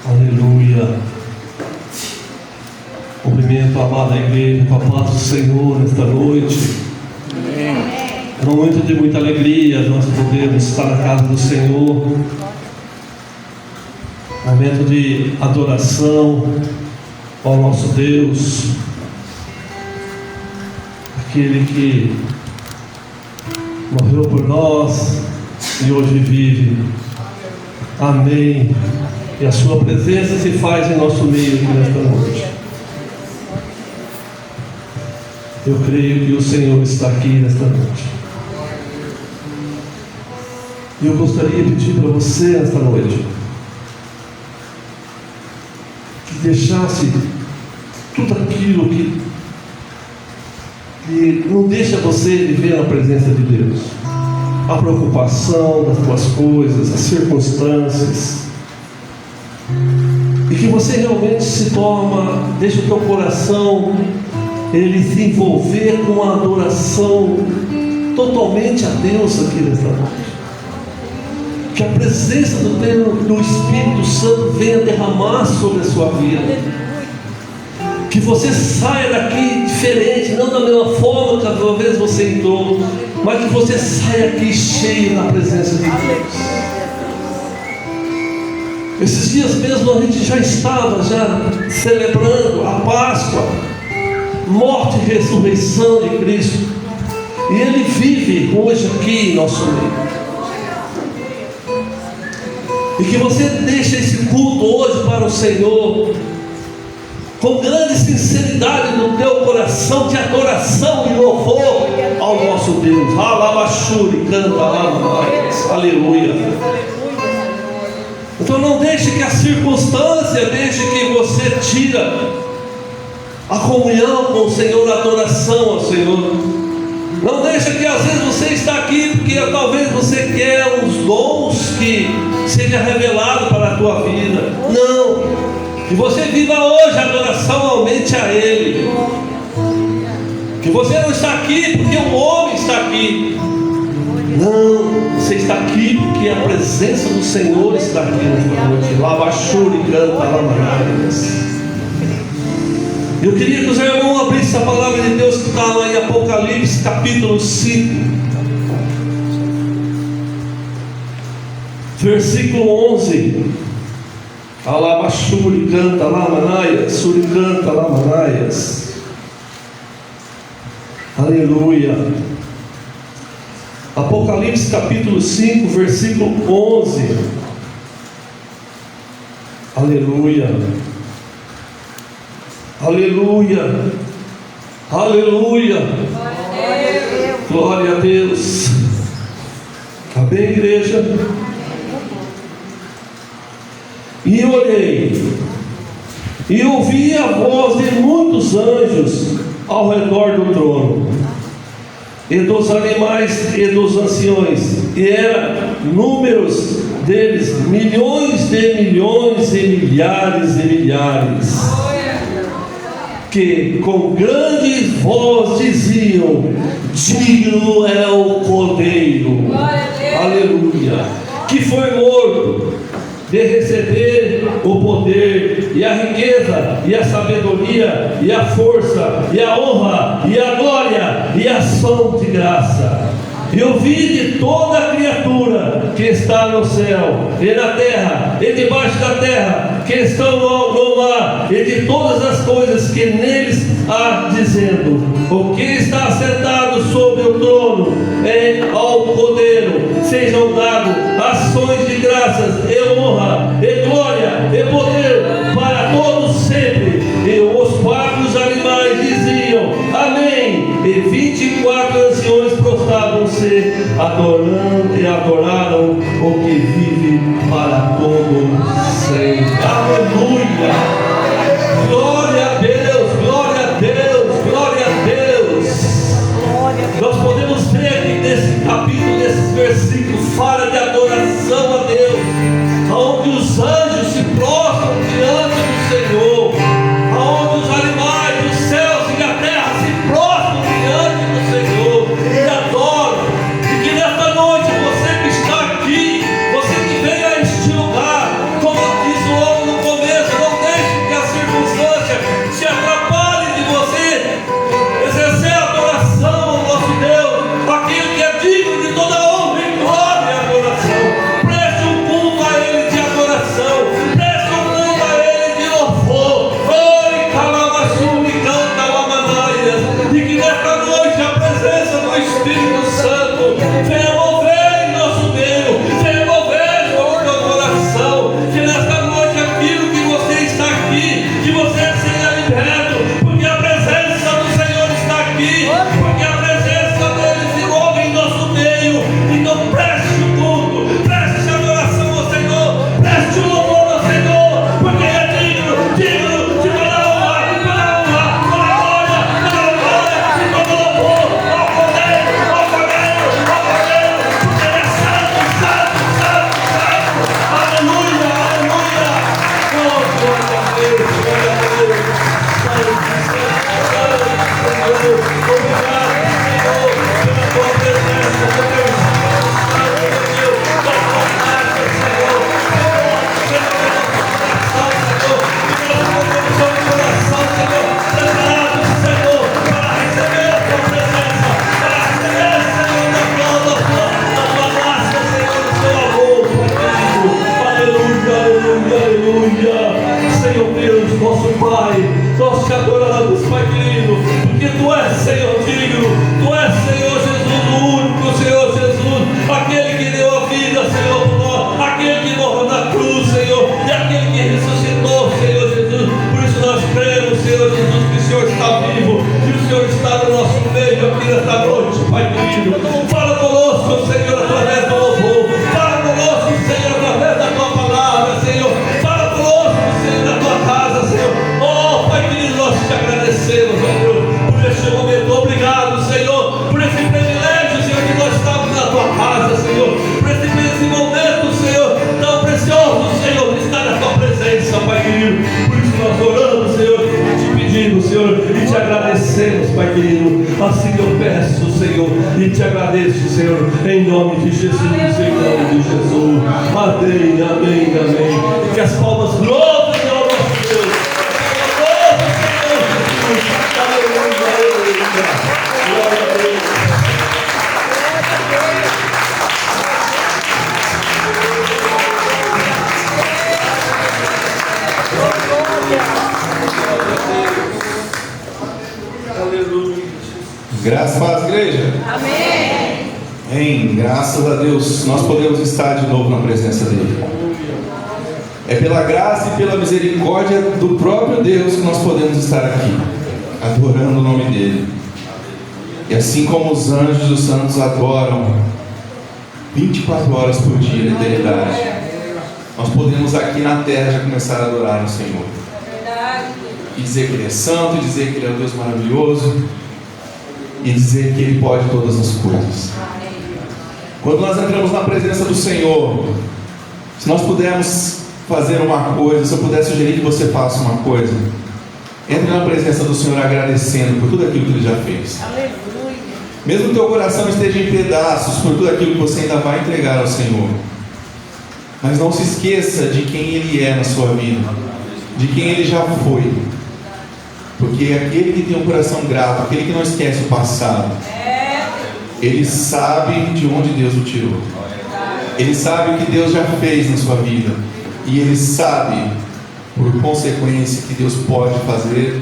Aleluia. Cumprimento a amada igreja com a paz do Senhor nesta noite. É um momento de muita alegria nós podemos estar na casa do Senhor. Momento de adoração ao nosso Deus, aquele que morreu por nós e hoje vive. Amém. E a sua presença se faz em nosso meio aqui nesta noite. Eu creio que o Senhor está aqui nesta noite. E eu gostaria de pedir para você nesta noite que deixasse tudo aquilo que não deixa você viver na presença de Deus. A preocupação das tuas coisas, as circunstâncias. E que você realmente deixa o teu coração ele se envolver com a adoração totalmente a Deus aqui nesta noite. Que a presença do Espírito Santo venha derramar sobre a sua vida. Que você saia daqui diferente, não da mesma forma que talvez você entrou, mas que você saia aqui cheio na presença de Deus. Esses dias mesmo a gente já estava celebrando a Páscoa, morte e ressurreição de Cristo, e Ele vive hoje aqui em nosso meio. E que você deixe esse culto hoje para o Senhor com grande sinceridade no teu coração, de adoração e louvor ao nosso Deus. Alabachuri, canta lá, aleluia. Então não deixe que a circunstância deixe que você tira a comunhão com o Senhor, a adoração ao Senhor. Não deixe que às vezes você está aqui porque talvez você quer os dons que seja revelado para a tua vida. Não, que você viva hoje a adoração aumente a Ele. Que você não está aqui porque um homem está aqui. Não, você está aqui porque a presença do Senhor está aqui nesta noite. Labachuri canta lamanaias. Eu queria que os irmãos abrissem a palavra de Deus que está lá em Apocalipse capítulo 5, versículo 11. Alabachuri canta lamanaias, suricanta lamanaias. Aleluia. Apocalipse capítulo 5, versículo 11. Aleluia. Aleluia. Aleluia. Glória a Deus. Amém, igreja? E olhei e ouvi a voz de muitos anjos ao redor do trono, e dos animais e dos anciões, e eram números deles milhões de milhões e milhares e milhares, que com grande voz diziam: digno é o Cordeiro, aleluia, que foi morto, de receber o poder, e a riqueza, e a sabedoria, e a força, e a honra, e a glória, e a ação de graça. Eu vi de toda a criatura que está no céu, e na terra, e debaixo da terra, que estão no mar, e de todas as coisas que neles há, dizendo: o que está sentado sobre o trono ao Cordeiro sejam dados ações de graças, e honra, e glória, e poder para todos sempre. E os quatro animais diziam: amém. E 24 anciões prostravam-se, adorando e adoraram o que vive para todo sempre. Aleluia. Glória a Deus, glória a Deus, glória a Deus. Nós podemos ver aqui nesse capítulo, nesses versículos, fala de adoração a Deus, onde os anjos se prostram diante do Senhor, onde os animais dos céus e da terra se prostram diante do Senhor e adoram. E que nesta noite você que está aqui, você que veio a este lugar, como eu disse aleluia. Senhor Deus, nosso Pai, nós te adoramos, Pai querido, porque Tu és Senhor digno, Tu és Senhor Jesus, o único Senhor Jesus, aquele que deu a vida, Senhor, por nós, aquele que morreu na cruz, Senhor, e aquele que ressuscitou, Senhor Jesus. Por isso nós cremos, Senhor Jesus, que o Senhor está vivo, que o Senhor está no nosso meio aqui nesta noite, Pai querido. Fala conosco, Senhor, através do louvor. Fala conosco, Senhor, através da Tua palavra, Senhor. Fala conosco, Senhor, na Tua casa, Senhor. Oh, Pai querido, nós te agradecemos, ó Deus, por este momento. Obrigado, Senhor, por esse privilégio, Senhor, de nós estarmos na Tua casa, Senhor. Por esse momento, Senhor, tão precioso, Senhor, de estar na Tua presença, Pai querido. Por isso nós oramos, Senhor, te pedimos, Senhor, e te agradecemos, Pai querido. Assim eu peço, Senhor, e te agradeço, Senhor, em nome de Jesus, em nome de Jesus. Amém, amém, amém. Que as palmas louvem ao nosso Deus. Louve, Senhor Jesus. Aleluia, aleluia. Glória a Deus. Aleluia. Graças a Deus, igreja. Amém. Amém. Graças a Deus, nós podemos estar de novo na presença dele. É pela graça e pela misericórdia do próprio Deus que nós podemos estar aqui, adorando o nome dele. E assim como os anjos e os santos adoram 24 horas por dia na eternidade, nós podemos aqui na terra já começar a adorar o Senhor. E dizer que Ele é santo, e dizer que Ele é um Deus maravilhoso, e dizer que Ele pode todas as coisas. Quando nós entramos na presença do Senhor, se nós pudermos fazer uma coisa, se eu puder sugerir que você faça uma coisa, entre na presença do Senhor agradecendo por tudo aquilo que Ele já fez. Aleluia. Mesmo que teu coração esteja em pedaços por tudo aquilo que você ainda vai entregar ao Senhor, mas não se esqueça de quem Ele é na sua vida, de quem Ele já foi. Porque aquele que tem um coração grato, aquele que não esquece o passado, ele sabe de onde Deus o tirou. Ele sabe o que Deus já fez na sua vida. E ele sabe, por consequência, que Deus pode fazer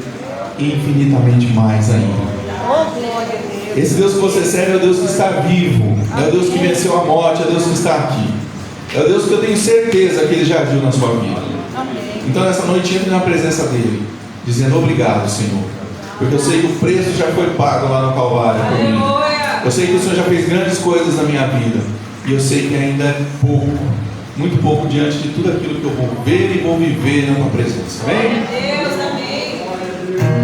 infinitamente mais ainda. Esse Deus que você serve é o Deus que está vivo, é o Deus que venceu a morte, é o Deus que está aqui. É o Deus que eu tenho certeza que Ele já agiu na sua vida. Então nessa noite entre na presença dEle, dizendo obrigado, Senhor, porque eu sei que o preço já foi pago lá no Calvário por mim. Eu sei que o Senhor já fez grandes coisas na minha vida, e eu sei que ainda é pouco, muito pouco diante de tudo aquilo que eu vou ver e vou viver na tua presença. Amém? Deus, amém. Obrigado,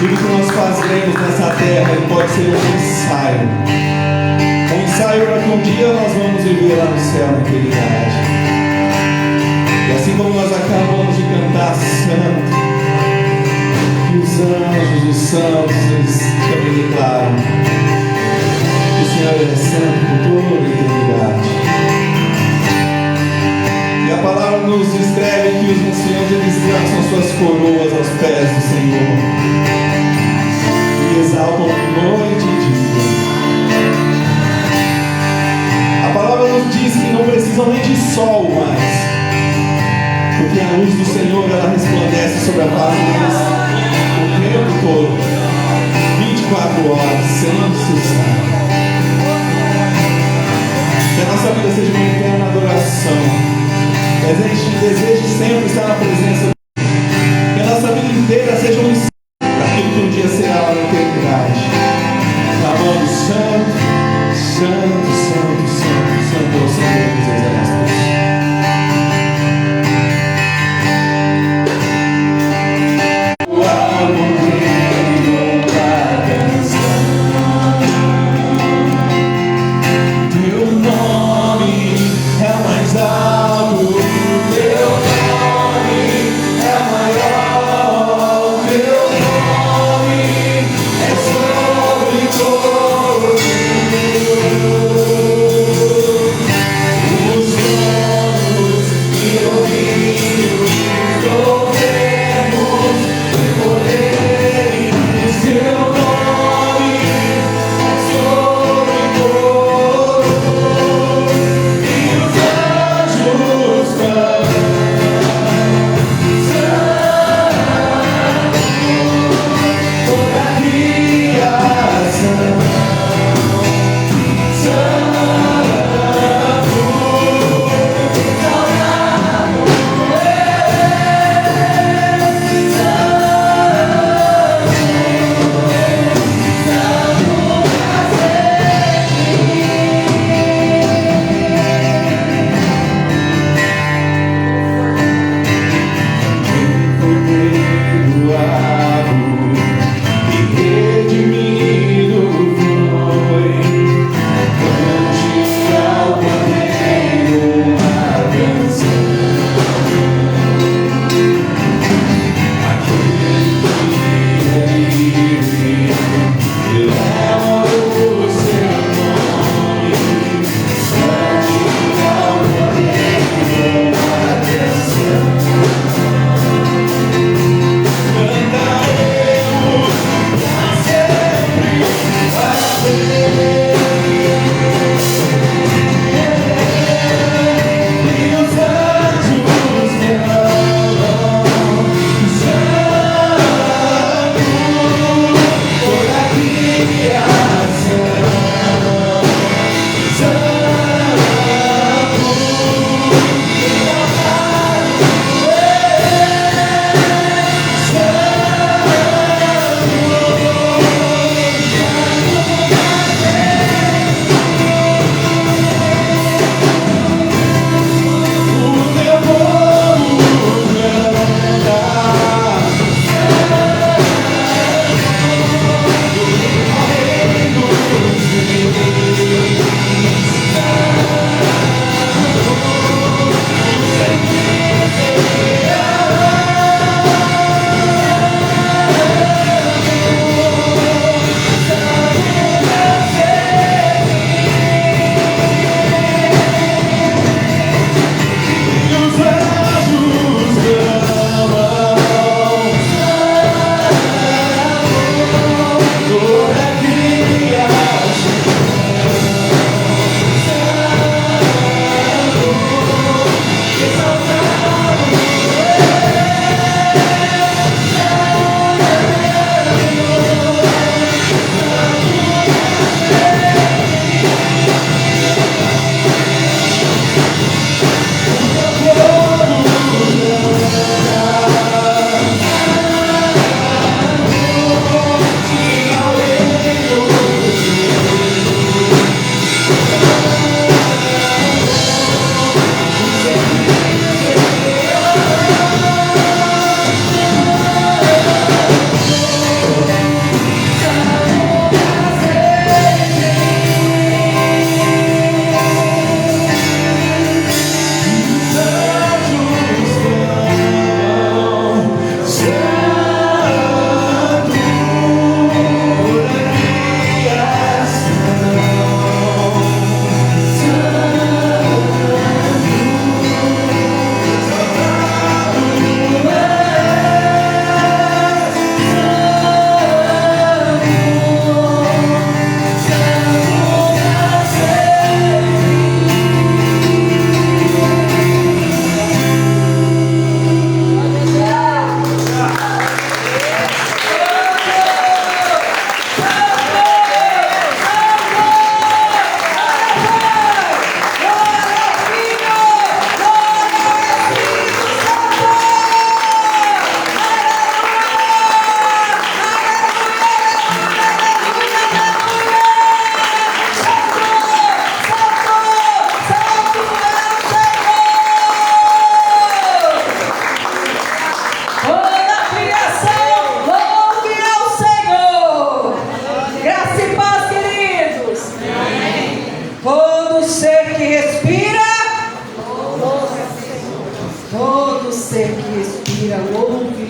Tudo que nós fazemos nessa terra ele pode ser um ensaio. Um ensaio para que um dia nós vamos viver lá no céu, na eternidade. E assim como nós acabamos de cantar santo, que os anjos, os santos, eles também declaram que o Senhor é santo por toda a eternidade. E a palavra nos descreve que os anciãos eles lançam suas coroas aos pés do Senhor e exaltam noite e dia. A palavra nos diz que não precisam nem de sol mais, porque a luz do Senhor ela resplandece sobre a face deles o tempo todo, 24 horas, sem cessar. Que a nossa vida seja uma eterna adoração. Deseje sempre estar na presença de Deus. Que a nossa vida inteira seja um ensaio daquilo que um dia será lá na eternidade. Clamando santo, santo, santo, santo, santo é o Senhor dos Exércitos.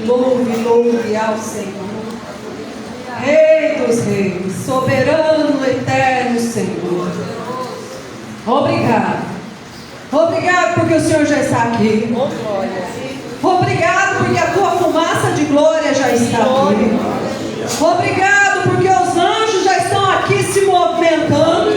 louve ao Senhor. Rei dos reis, soberano, eterno Senhor. Obrigado. Obrigado porque o Senhor já está aqui. Obrigado porque a tua fumaça de glória já está aqui. Obrigado porque os anjos já estão aqui se movimentando.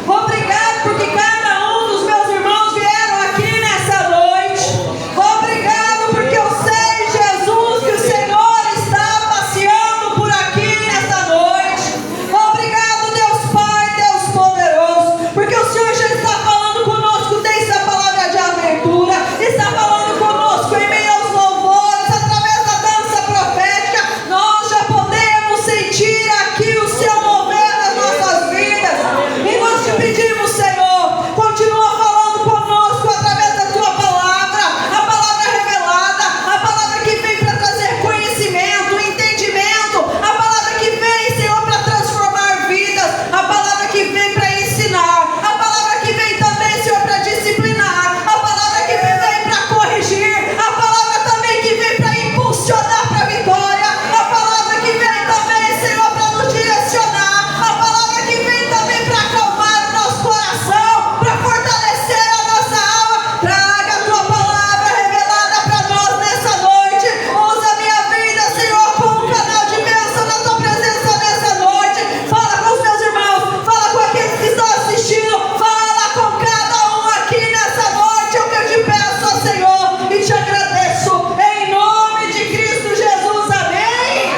Obrigado porque cada um dos meus irmãos vieram aqui nessa noite. Obrigado porque eu sei, Jesus, que o Senhor está passeando por aqui nessa noite. Obrigado, Deus Pai, Deus poderoso, porque o Senhor já está falando conosco desde a palavra de abertura, está falando conosco em meio aos louvores, através da dança profética. Nós já podemos sentir aqui o Seu mover nas nossas vidas. E nós te pedimos, Senhor, continua falando conosco através da tua palavra, a palavra revelada, a palavra que vem para trazer conhecimento, entendimento, a palavra que vem, Senhor, para transformar vidas, a palavra que vem para ensinar, a palavra que vem também, Senhor, para disciplinar, a palavra que vem para corrigir, a palavra também que vem para impulsionar para a vitória, a palavra que vem também, Senhor, para nos direcionar, a palavra que vem também para acalmar o nosso coração, para fortalecer a nossa alma. Traga a tua palavra revelada para nós nessa noite. Usa a minha vida, Senhor, como um canal de bênção na tua presença nessa noite. Fala com os meus irmãos, fala com aqueles que estão assistindo, fala com cada um aqui nessa noite. É o que eu te peço, ó Senhor, e te agradeço em nome de Cristo Jesus. Amém?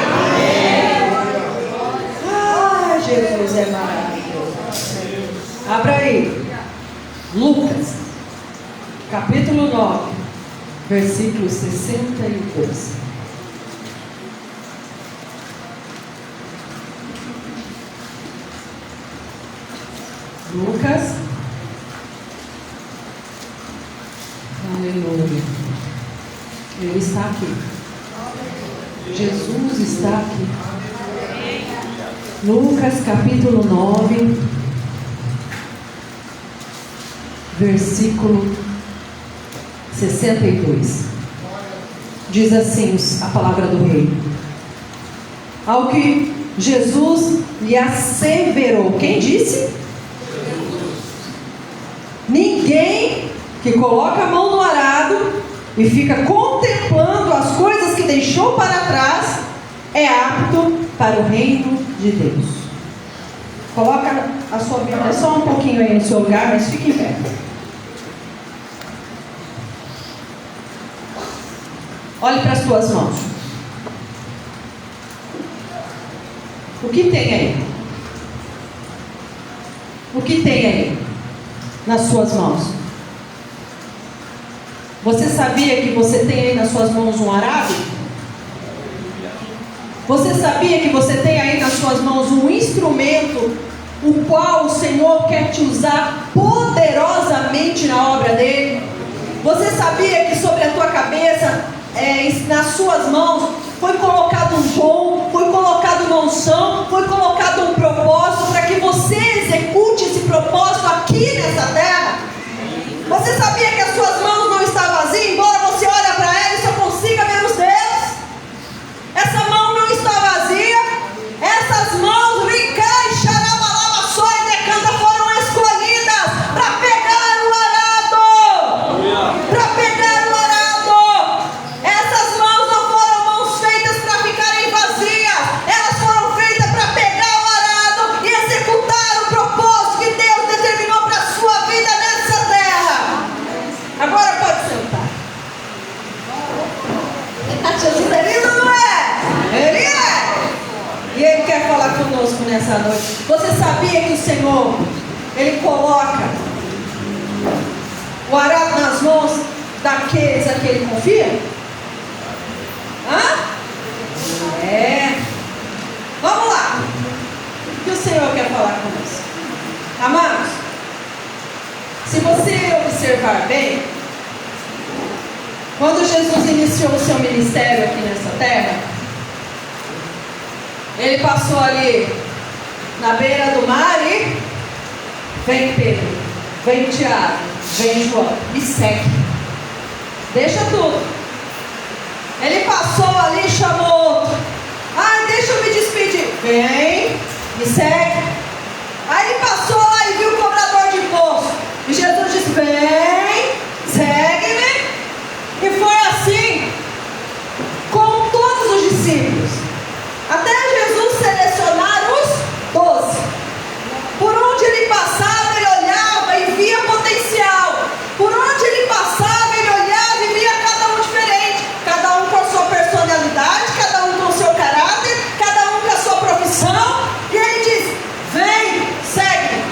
Ah, Jesus é maravilhoso. Abra aí, Lucas, capítulo 9, versículo 62. Lucas, aleluia, Ele está aqui, Jesus está aqui. Lucas capítulo 9, versículo 62. Diz assim a palavra do rei: ao que Jesus lhe asseverou. Quem disse? Ninguém que coloca a mão no arado e fica contemplando as coisas que deixou para trás é apto para o reino de Deus. Coloca a sua Bíblia só um pouquinho aí no seu lugar, mas fique em pé. Olhe para as tuas mãos. O que tem aí? O que tem aí nas suas mãos? Você sabia que você tem aí nas suas mãos um arado? Você sabia que você tem aí nas suas mãos um instrumento, o qual o Senhor quer te usar poderosamente na obra dele? Você sabia que sobre a tua cabeça, nas suas mãos, foi colocado um dom, foi colocado uma unção, foi colocado um propósito para que você execute esse propósito aqui nessa terra? Você sabia que as suas mãos não estão vazias, embora você olhe para ela e só consiga ver os dedos? Essa mão não está vazia. Essas mãos, Ricai, Xarabalaba, Só e Decanta, foram escolhidas para pegar o arado. Para pegar o arado. Essas mãos não foram mãos feitas para ficarem vazias. Elas foram feitas para pegar o arado e executar o propósito que Deus determinou para a sua vida nessa terra. Agora pode sentar. Jesus é lindo, não é? Ele é. E Ele quer falar conosco nessa noite. Você sabia que o Senhor, Ele coloca o arado nas mãos daqueles a que Ele confia? Hã? É. Vamos lá. O que o Senhor quer falar conosco? Amados, se você observar bem, quando Jesus iniciou o seu ministério aqui nessa terra, Ele passou ali na beira do mar e vem Pedro, vem Tiago, vem João, me segue. Deixa tudo. Ele passou ali e chamou outro. Ai, deixa eu me despedir. Vem, me segue. Aí ele passou lá e viu o cobrador de imposto. E Jesus disse: vem, segue-me. E foi assim com todos os discípulos, até Jesus selecionar os 12. Por onde ele passava, ele olhava e via potencial. Por onde ele passava, ele olhava e via cada um diferente. Cada um com a sua personalidade, cada um com o seu caráter, cada um com a sua profissão. E ele diz: vem, segue.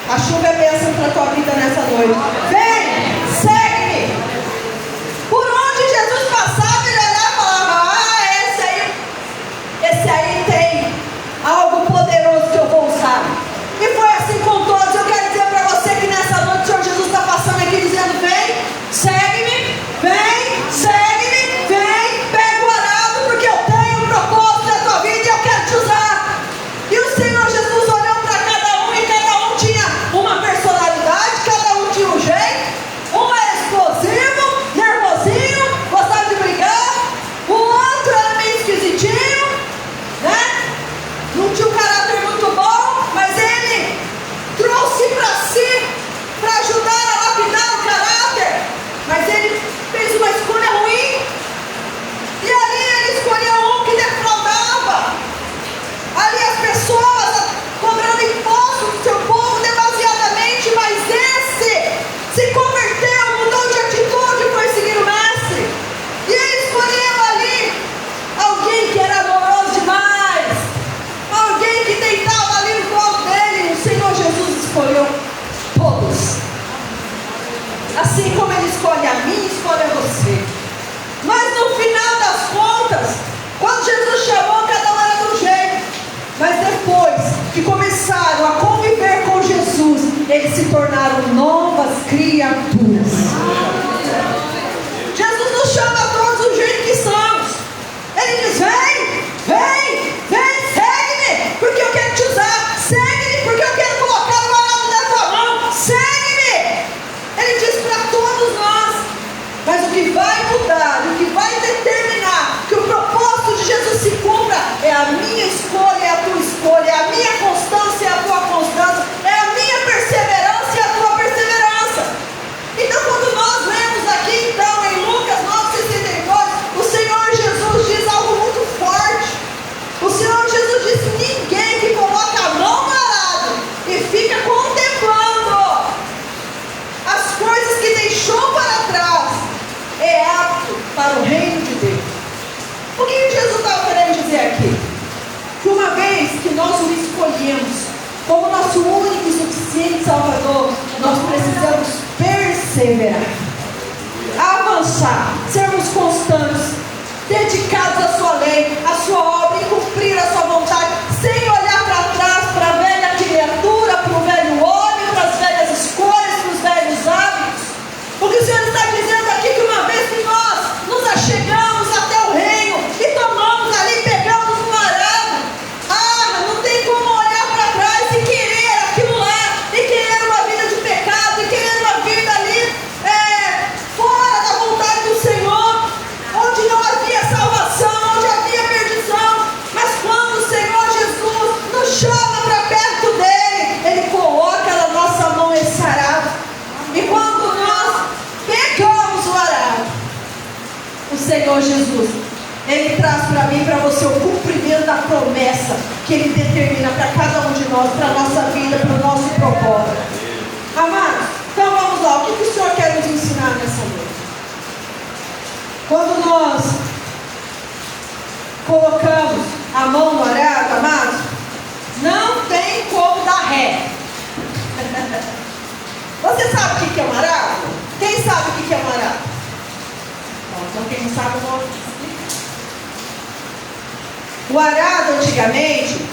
A chuva é bênção para a tua vida nessa noite. Vem, segue-me. Por onde Jesus passava, ele olhava e falava: esse aí tem algo poderoso que eu vou usar. E foi assim com todos. Eu quero dizer para você que nessa noite o Senhor Jesus está passando aqui dizendo: vem, segue-me, vem, segue-me, vem, pega o arado, porque eu tenho um propósito na tua vida e eu quero te usar. E o Senhor Jesus olhou para cada um e cada um tinha uma personalidade, cada um tinha um jeito. Um era explosivo, nervosinho, gostava de brigar. O outro era meio esquisitinho, né? Não tinha um caráter muito bom, mas ele trouxe para si, para ajudar a lapidar o caráter. Mas ele fez uma escolha ruim. E ali ele escolheu um que defraudava. Ali as pessoas cobrando impostos do seu povo demasiadamente, mas esse se converteu, mudou de atitude e foi seguir o mestre. E ele escolheu ali alguém que era amoroso demais, alguém que deitava ali no colo dele. O Senhor Jesus escolheu todos. Assim como ele escolhe a mim, escolhe a você. Mas no final das contas, quando Jesus chamou, cada um era de um jeito. Mas depois que começaram a conviver com Jesus, eles se tornaram novas criaturas. Jesus nos chama a todos do jeito que somos. Ele diz: vem, vem, vem, segue-me, porque eu quero te usar. Segue-me, porque eu quero colocar o arado na tua mão. Segue-me. Ele diz para todos nós. Mas o que vai mudar, o que vai determinar que o propósito de Jesus se cumpra é a minha escolha, é a tua escolha, é a minha constância, é a tua constância, é a minha perseverança e a tua perseverança. Então, quando nós lemos aqui, então, em Lucas 9:62, o Senhor Jesus diz algo muito forte. O Senhor Jesus diz: ninguém que coloca a mão no arado e fica contemplando as coisas que deixou para trás é apto para o reino de Deus. O que Jesus estava querendo dizer aqui? Que uma vez que nós o escolhemos como nosso único e suficiente Salvador, nós precisamos perseverar, avançar, sermos constantes, dedicados à sua lei, à sua obra, e cumprir a sua vontade, sem olhar para trás, para a velha criatura, para o velho homem, para as velhas escolhas, para os velhos hábitos. Porque o Senhor está dizendo aqui que uma vez que nós nos achegamos até o reino e tomamos ali, pegamos um arado, não tem como olhar para trás e querer aquilo lá, e querer uma vida de pecado, e querer uma vida ali fora da vontade do Senhor, onde não havia salvação, onde havia perdição. Mas quando o Senhor Jesus nos chama para perto dele, ele coloca na nossa mão esse arado. E quando nós pegamos o arado, o Senhor Jesus, ele traz para mim e para você o cumprimento da promessa que ele determina para cada um de nós, para a nossa vida, para o nosso propósito. Amados, então vamos lá. O que o Senhor quer nos ensinar nessa noite? Quando nós colocamos a mão no arado, amados, não tem como dar ré. Você sabe o que é um arado? Quem sabe o que é um arado? Bom, então quem não sabe, eu vou explicar. O arado antigamente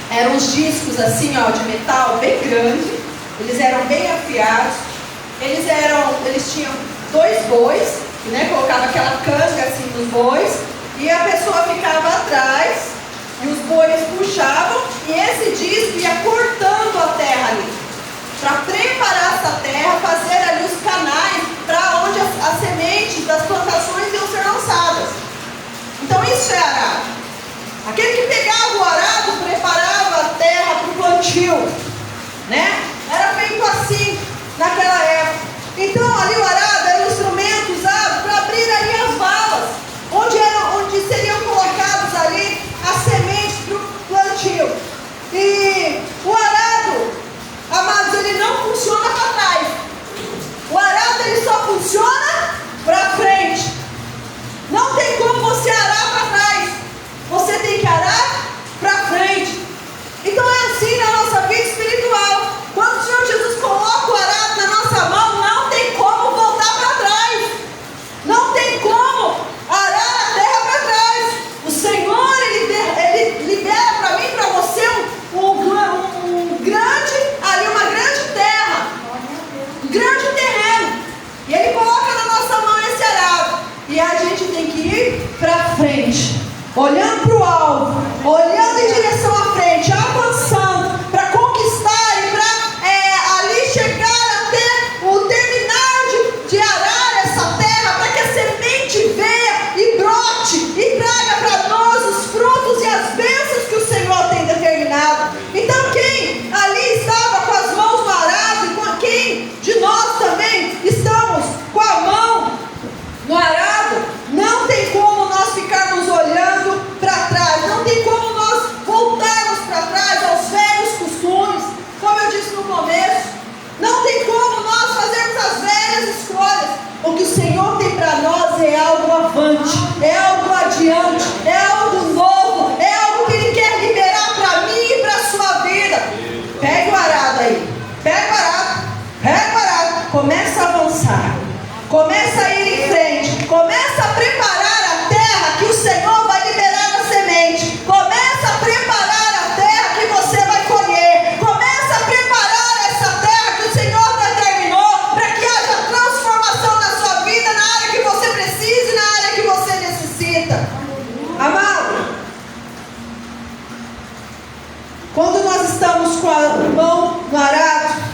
eram uns discos assim, de metal bem grande. Eles eram bem afiados. Eles tinham 2 bois, né? Colocava aquela canga assim nos bois, e a pessoa ficava atrás e os bois puxavam, e esse disco ia cortando a terra ali, para preparar essa terra, fazer ali os canais para onde as sementes das plantações iam ser lançadas. isso é arado. Aquele que pegava o arado preparava a terra para o plantio, né? Era feito assim naquela época. Então ali o arado era um instrumento usado para abrir ali as valas, onde seriam colocados ali as sementes para o plantio. E o arado, amados, ele não funciona para trás. O arado ele só funciona para frente. Não tem como você arar para trás. Você tem que arar para frente. Então é assim na nossa vida espiritual. Quando o Senhor Jesus coloca o arado na nossa mão, não tem como voltar para trás. Não tem como arar a terra para trás. O Senhor, Ele libera para mim e para você uma grande terra, um grande terreno. E Ele coloca na nossa mão esse arado. E a gente tem que ir para frente, olhando para o alvo, olhando em direção à frente, avançando para conquistar e para ali chegar até o terminar de arar essa terra, para que a semente venha e brote e traga para nós os frutos e as bênçãos que o Senhor tem determinado. Então quem ali estava com as mãos no arado e quem de nós também estamos com a mão no arado, não tem como nós ficarmos olhando para trás, não tem como nós voltarmos para trás aos velhos costumes, como eu disse no começo, não tem como nós fazermos as velhas escolhas. O que o Senhor tem para nós é algo avante, é algo adiante, é algo novo, é algo que Ele quer liberar para mim e para a sua vida. Pega o arado aí, pega o arado, começa a avançar, começa a ir em frente, começa a preparar a terra que o Senhor vai liberar a semente, começa a preparar a terra que você vai colher, começa a preparar essa terra que o Senhor determinou para que haja transformação na sua vida, na área que você precisa e na área que você necessita. Amado, quando nós estamos com a mão no arado,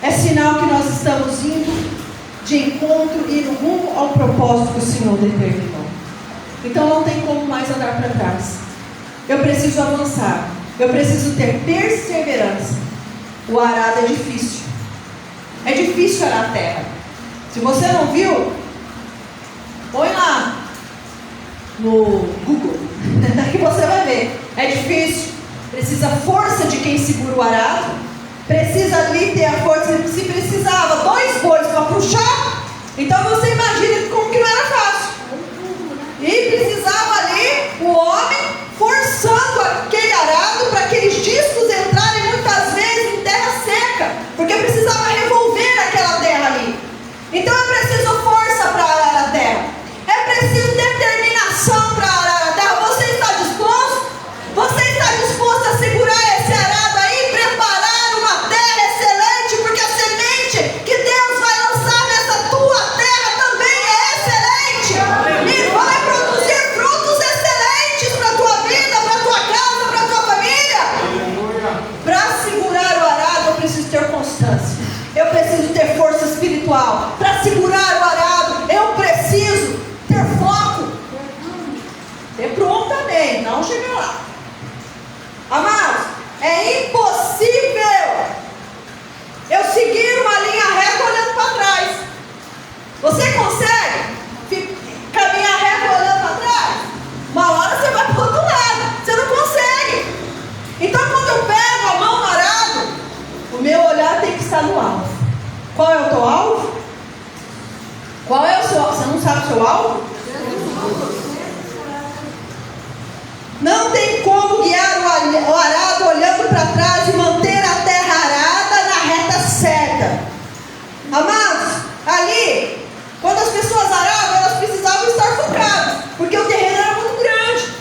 é sinal que nós estamos indo de encontro e no rumo ao propósito que o Senhor determinou. Então não tem como mais andar para trás. Eu preciso avançar. Eu preciso ter perseverança. O arado é difícil. É difícil arar a terra. Se você não viu, põe lá no Google, que você vai ver. É difícil. Precisa força de quem segura o arado. Precisa ali ter a força. Se precisava 2 bois para puxar, então você imagina como que não era fácil. E precisava ali o homem forçando aquele arado para aqueles discos entrarem muitas vezes em terra seca, porque precisava revolver aquela terra ali. Então é preciso força para arar a terra, é preciso determinação para arar a terra. Você está disposto? Você está disposto a segurar esse arado aí, preparar uma terra excelente, porque a semente que Deus vai lançar nessa tua terra também é excelente e vai produzir frutos excelentes para a tua vida, para a tua casa, para a tua família. Para segurar o arado eu preciso ter constância, eu preciso ter força espiritual. Para segurar o arado eu preciso ter foco, ter pronto também, não chegar lá. Amados, é impossível eu seguir uma linha reta olhando para trás. Você consegue caminhar reta olhando para trás? Uma hora você vai para o outro lado, você não consegue. Então quando eu pego a mão no arado, o meu olhar tem que estar no alvo. Qual é o teu alvo? Qual é o seu alvo? Você não sabe o seu alvo? Não tem como guiar o arado olhando para trás e manter a terra arada na reta certa. Amados, ali, quando as pessoas aravam, elas precisavam estar focadas, porque o terreno era muito grande,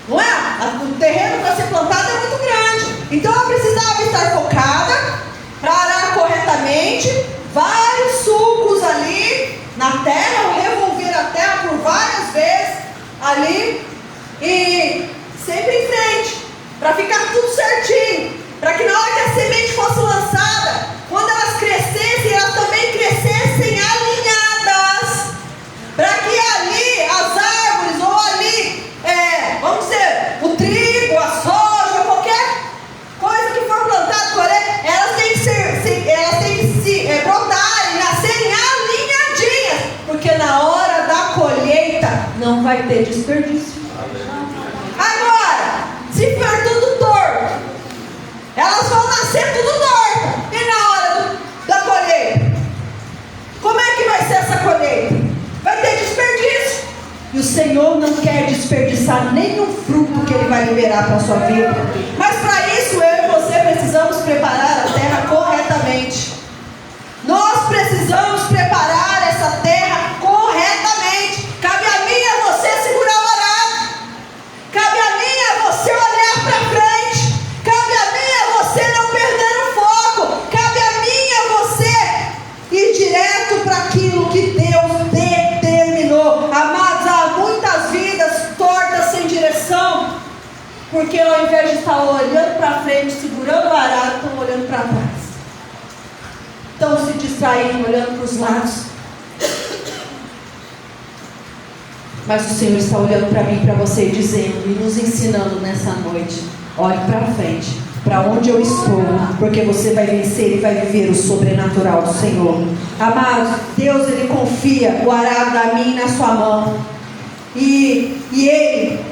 não é? O terreno para ser plantado é muito grande. Então ela precisava estar focada para arar corretamente, vários sulcos ali na terra, revolver a terra por várias vezes ali e sempre em frente, para ficar tudo certinho, para que na hora que a semente fosse lançada, quando elas crescessem, elas também crescessem alinhadas, para que não vai ter desperdício. Agora, se for tudo torto, elas vão nascer tudo torto. E na hora da colheita, como é que vai ser essa colheita? Vai ter desperdício. E o Senhor não quer desperdiçar nenhum fruto que Ele vai liberar para a sua vida. Mas para isso eu e você precisamos preparar a terra corretamente. Nós precisamos preparar essa terra corretamente. Cabe a mim e a você segurar o arado. Cabe a mim e a você olhar para frente. Cabe a mim e a você não perder o foco. Cabe a mim e a você ir direto para aquilo que Deus determinou. Amados, há muitas vidas tortas sem direção, porque ao invés de estar olhando para frente, segurando o arado, estão olhando para trás. Estão se distraindo, olhando para os lados. Mas o Senhor está olhando para mim e para você, dizendo e nos ensinando nessa noite: olhe para frente, para onde eu estou, porque você vai vencer e vai viver o sobrenatural do Senhor. Amados, Deus, Ele confia o arado a mim e na sua mão, e Ele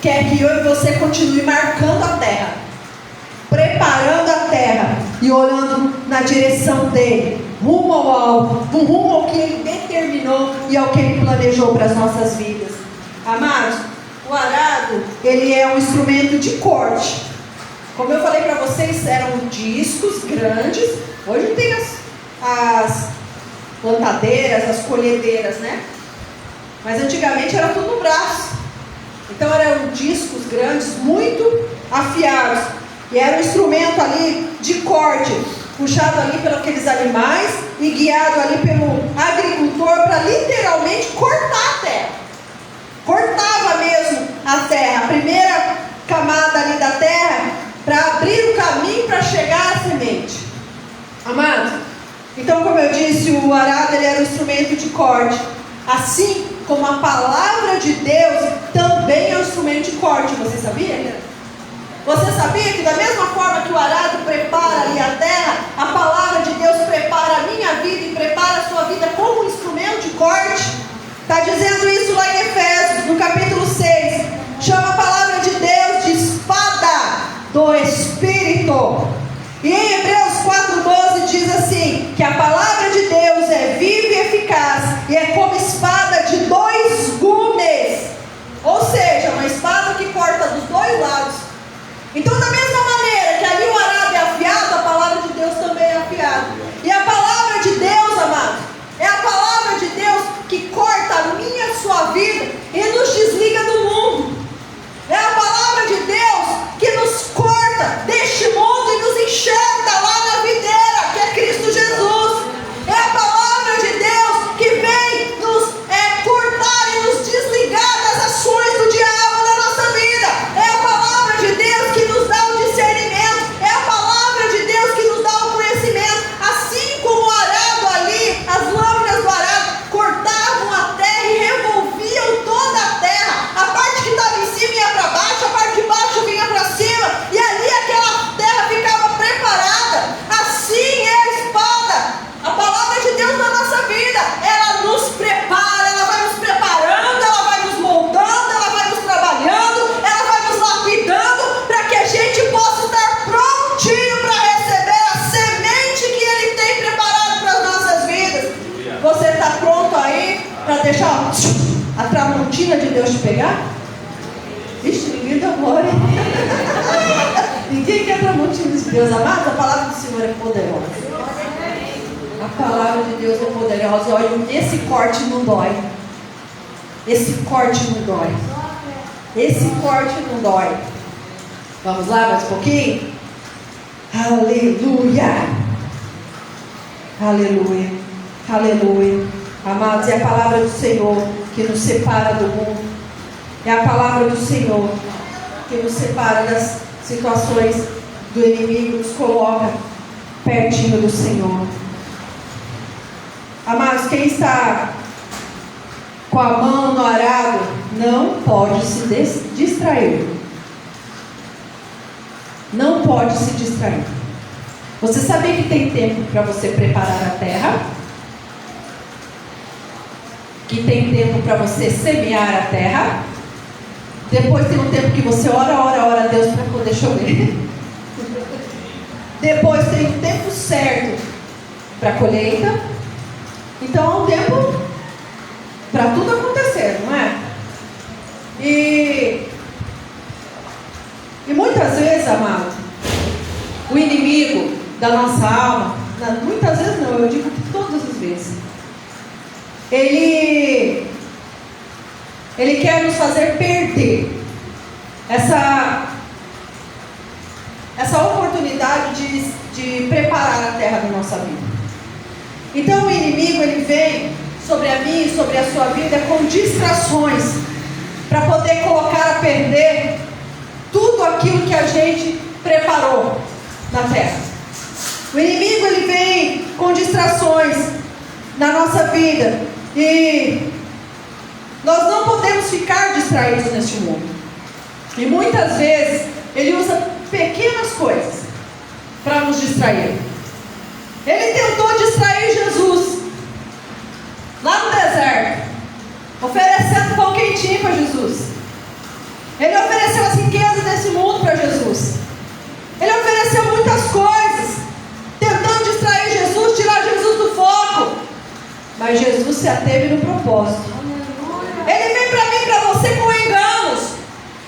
quer que eu e você continue marcando a terra, preparando a terra e olhando na direção dele, rumo ao alvo, rumo ao que Ele determinou e ao que Ele planejou para as nossas vidas. Amados, o arado, ele é um instrumento de corte. Como eu falei para vocês, eram discos grandes. Hoje tem as plantadeiras, as colhedeiras, né? Mas antigamente era tudo no braço. Então eram discos grandes, muito afiados. E era um instrumento ali de corte, puxado ali pelos aqueles animais e guiado ali pelo agricultor para literalmente cortar a terra. Cortava mesmo a terra, a primeira camada ali da terra, para abrir o caminho para chegar à semente. Amados, então, como eu disse, o arado ele era um instrumento de corte. Assim como a palavra de Deus também é um instrumento de corte. Você sabia? Você sabia que da mesma forma que o arado prepara ali a terra, a palavra de Deus prepara a minha vida e prepara a sua vida como um instrumento de corte? Está dizendo isso lá em Efésios, no capítulo 6. Chama a palavra de Deus de espada do Espírito. E em Hebreus 4:12 diz assim, que a palavra de Deus é viva e eficaz, e é como espada de 2 gumes. Ou seja, uma espada que corta dos 2 lados. Então, da mesma maneira que ali o arado é afiado, a palavra de Deus também é afiada. E a palavra de Deus, amados, é a palavra de Deus que corta a minha e a sua vida e nos desliga do mundo. É a palavra de Deus que nos corta deste mundo e nos enxerga lá na videira, que é Cristo Jesus. É a palavra de Deus que vem nos cortar e nos desligar das ações do diabo na nossa vida. É a palavra de Deus que nos dá o discernimento. É a palavra de Deus que nos dá o conhecimento. Assim como o arado ali, as lâminas do arado cortavam a terra e revolviam toda a terra. A parte que estava em cima ia para baixo, a parte de baixo vinha para cima, e ali aquela terra ficava preparada. Assim é a espada, a palavra de Deus na nossa vida. Ela nos prepara, ela vai nos preparando, ela vai nos moldando, ela vai nos trabalhando, ela vai nos lapidando, para que a gente possa estar prontinho para receber a semente que Ele tem preparado para as nossas vidas. Você está pronto aí para deixar a tramontina de Deus te pegar? Vixe, ninguém dá glória. Ninguém quer tramontina de Deus, amados. A palavra do Senhor é poderosa. A palavra de Deus é poderosa. E olha, esse corte não dói. Esse corte não dói. Esse corte não dói. Vamos lá mais um pouquinho? Aleluia. Aleluia. Aleluia. Amados, é a palavra do Senhor que nos separa do mundo. É a palavra do Senhor que nos separa das situações do inimigo, nos coloca pertinho do Senhor. Amados, quem está com a mão no arado não pode se distrair. Não pode se distrair. Você sabia que tem tempo para você preparar a terra? que tem tempo para você semear a terra. Depois tem um tempo que você ora a Deus para poder chover. Depois tem um tempo certo para a colheita. Então há um tempo para tudo acontecer, não é? E muitas vezes, amado, o inimigo da nossa alma, muitas vezes não, eu digo que todas as vezes, ele quer nos fazer perder essa oportunidade de preparar a terra da nossa vida. Então o inimigo, ele vem sobre a minha e sobre a sua vida com distrações para poder colocar a perder tudo aquilo que a gente preparou na terra. O inimigo, ele vem com distrações na nossa vida e nós não podemos ficar distraídos neste mundo. E muitas vezes ele usa pequenas coisas para nos distrair. Ele tentou distrair Jesus lá no deserto, oferecendo pão quentinho para Jesus. Ele ofereceu as riquezas desse mundo para Jesus. Ele ofereceu muitas coisas, tentando distrair Jesus, tirar Jesus do foco. Mas Jesus se ateve no propósito. Ele vem para mim e para você com enganos.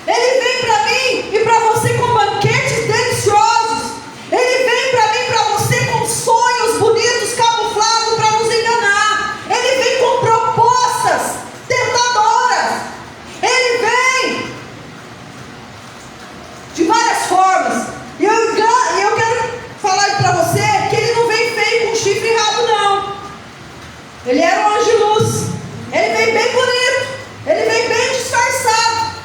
Ele vem para mim e para você com banquetes deliciosos. Ele vem para mim e para você com sonhos bonitos, camuflados para nos enganar. Ele vem com propostas tentadoras. Ele vem de várias formas. E eu quero falar para você que ele não vem feio com chifre e rabo, não. Ele era um anjo de luz. Ele vem bem bonito. Ele vem bem disfarçado,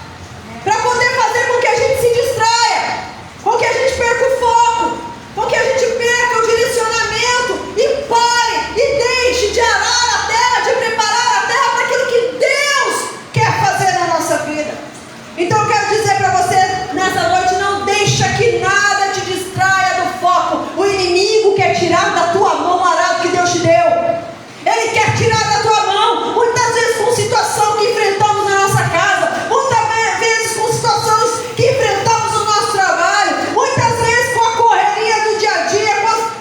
para poder fazer com que a gente se distraia, com que a gente perca o foco, com que a gente perca o direcionamento e pare e deixe de arar a terra, de preparar a terra para aquilo que Deus quer fazer na nossa vida. Então eu quero dizer para você nessa noite: não deixa que nada te distraia do foco. O inimigo quer tirar da tua mão o arado que Deus te deu. Ele quer tirar da tua mão, muitas vezes com situação que enfrentamos na nossa casa, muitas vezes com situações que enfrentamos no nosso trabalho, muitas vezes com a correria do dia a dia,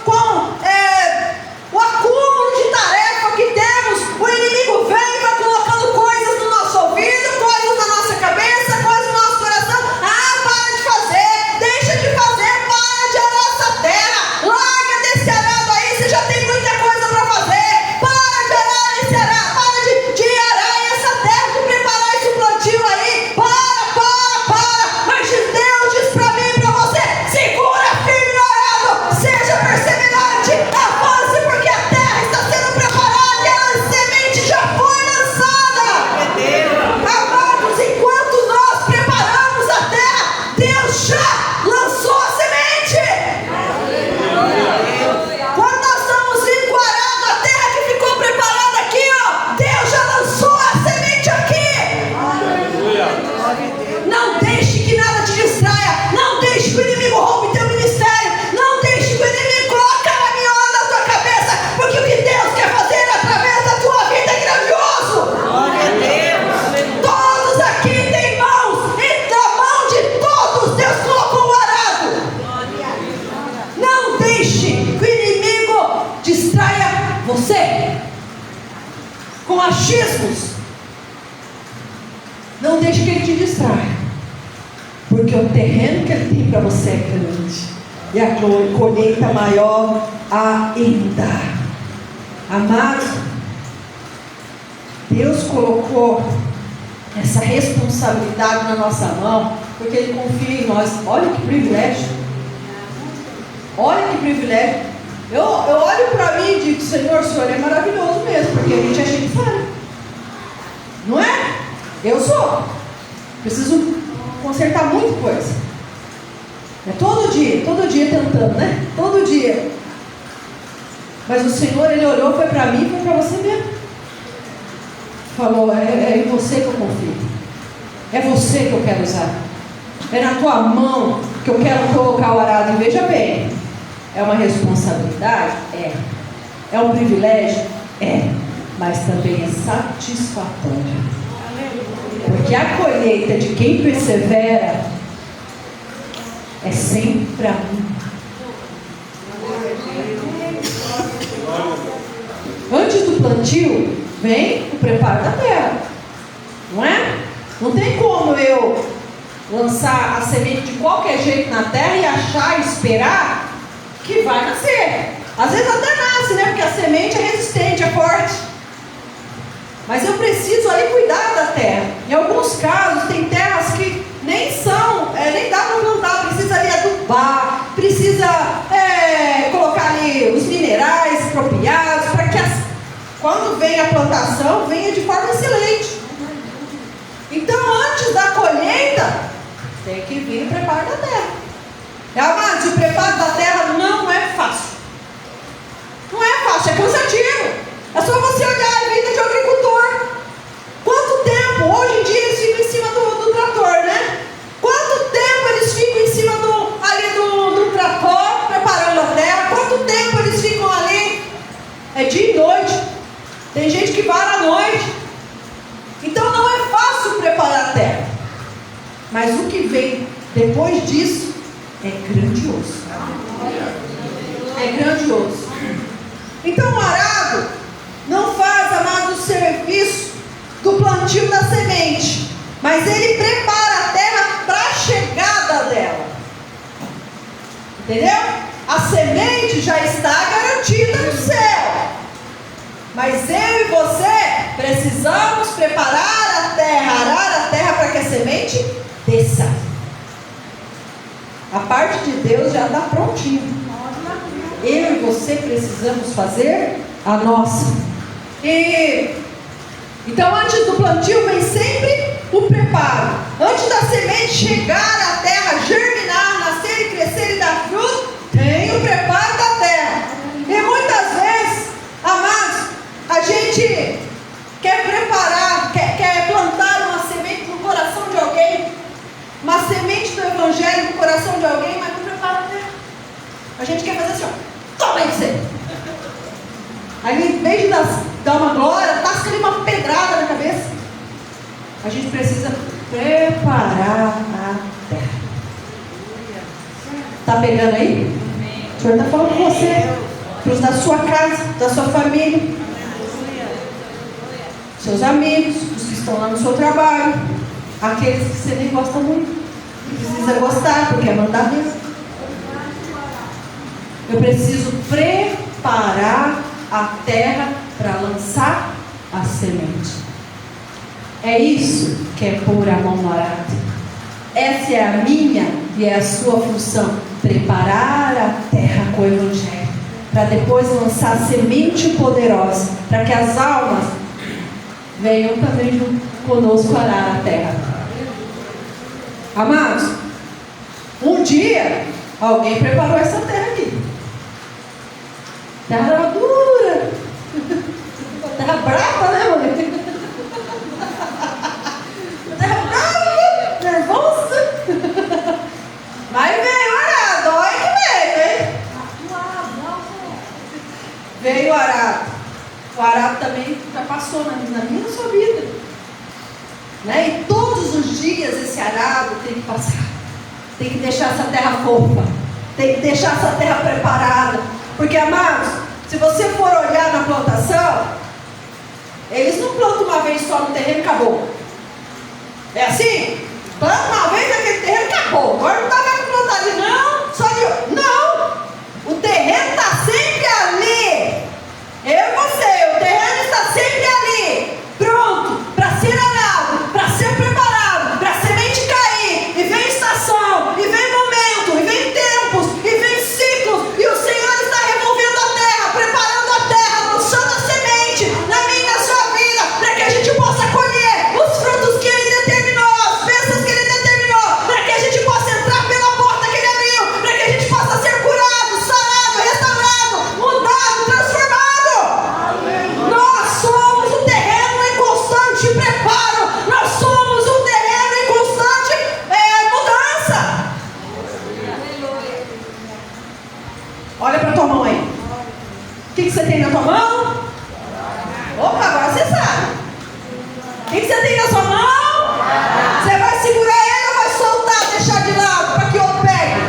com o acúmulo de tarefa que temos. O inimigo vem e vai colocando coisas no nosso ouvido, coisas na nossa cabeça, coisas no nosso coração. Para de fazer, deixa de fazer, para de arar essa terra, larga desse arado aí, você já tem muita coisa para fazer. Com achismos. Não deixe que ele te distraia, porque o terreno que ele tem para você é grande e a colheita maior ainda. Amados, Deus colocou essa responsabilidade na nossa mão, porque Ele confia em nós. Olha que privilégio. Olha que privilégio. Eu olho para mim e digo: Senhor, o Senhor é maravilhoso mesmo, porque a gente é cheio de falha. Não é? Eu sou. Preciso consertar muita coisa. É todo dia tentando, né? Todo dia. Mas o Senhor, Ele olhou, foi para mim e foi para você mesmo. Falou: é em você que eu confio. É você que eu quero usar. É na tua mão que eu quero colocar o arado. E veja bem, é uma responsabilidade? É. É um privilégio? É. mas também é satisfatória. Porque a colheita de quem persevera é sempre para mim. Antes do plantio, vem o preparo da terra, não é? Não tem como eu lançar a semente de qualquer jeito na terra e achar e esperar que vai nascer. Às vezes até nasce, né? Porque a semente é resistente, é forte. Mas eu preciso ali cuidar da terra. Em alguns casos, tem terras que nem são, nem dá para plantar, precisa ali adubar, precisa colocar ali os minerais apropriados, para que quando vem a plantação, venha de forma excelente. Então, antes da colheita, tem que vir o preparo da terra. Amados, o preparo da terra não é fácil. Não é fácil, é cansativo. É só você olhar a vida de um agricultor. Quanto tempo, hoje em dia, eles ficam em cima do trator, né? Quanto tempo eles ficam em cima do trator, preparando a terra? Quanto tempo eles ficam ali? É dia e noite. Tem gente que vara à noite. Então não é fácil preparar a terra. Mas o que vem depois disso é grandioso. É grandioso. Então o arado não faz, amado, o serviço do plantio da semente, mas ele prepara a terra para a chegada dela. Entendeu? A semente já está garantida no céu, mas eu e você precisamos preparar a terra, arar a terra para que a semente desça. A parte de Deus já está prontinha. Eu e você precisamos fazer a nossa. Então, antes do plantio vem sempre o preparo. Antes da semente chegar à terra, germinar, nascer e crescer e dar fruto, tem o preparo da terra. E muitas vezes, amados, a gente quer preparar, quer plantar uma semente no coração de alguém, uma semente do evangelho no coração de alguém, mas não prepara a terra. A gente quer fazer assim, ó, toma aí você. Aí, em vez de dar uma glória, tasca ali uma pedrada na cabeça. A gente precisa preparar a terra. Está pegando aí? O Senhor está falando com você, para os da sua casa, da sua família, seus amigos, os que estão lá no seu trabalho, aqueles que você nem gosta muito, que precisa gostar, porque é mandar mesmo. Eu preciso preparar a terra para lançar a semente. É isso que é pôr a mão no arado. Essa é a minha e é a sua função. Preparar a terra com o evangelho, para depois lançar a semente poderosa, para que as almas venham também junto conosco arar a terra. Amados, um dia alguém preparou essa terra aqui. Terra era dura. Terra brava, né, mãe? Terra brava, nervosa. Mas veio o arado, olha que veio, hein? Veio o arado. O arado também já passou na minha e na sua vida. Né? E todos os dias esse arado tem que passar. Tem que deixar essa terra fofa. Tem que deixar essa terra preparada. Porque, amados, se você for olhar na plantação, eles não plantam uma vez só no terreno e acabou. É assim? Planta uma vez naquele terreno e acabou. Agora não está mais com plantar ali, não. Só de... Não! O terreno está sempre ali. Eu e você, o terreno está sempre ali. Pronto, para ser arado, para ser preparado, para a semente cair. E vem estação, e vem momento, e vem tempos, e vem ciclos. E o Senhor está revolvendo a terra, preparando a terra, lançando a semente na minha e na sua vida, para que a gente possa colher os frutos que Ele determinou, as bênçãos que Ele determinou, para que a gente possa entrar pela que você tem na sua mão? Você vai segurar ele ou vai soltar, deixar de lado para que outro pegue?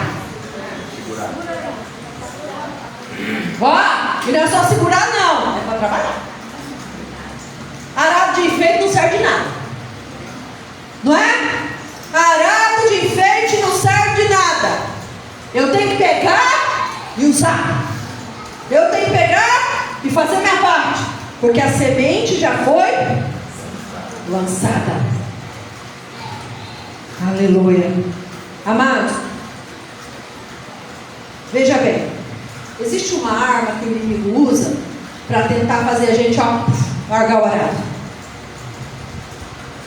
Ó, e não é só segurar não, é para trabalhar. Arado de enfeite não serve de nada, não é? Arado de enfeite não serve de nada. Eu tenho que pegar e usar. Eu tenho que pegar e fazer minha parte, porque a semente já foi lançada. Aleluia. Amados, veja bem, existe uma arma que o inimigo usa para tentar fazer a gente largar o arado.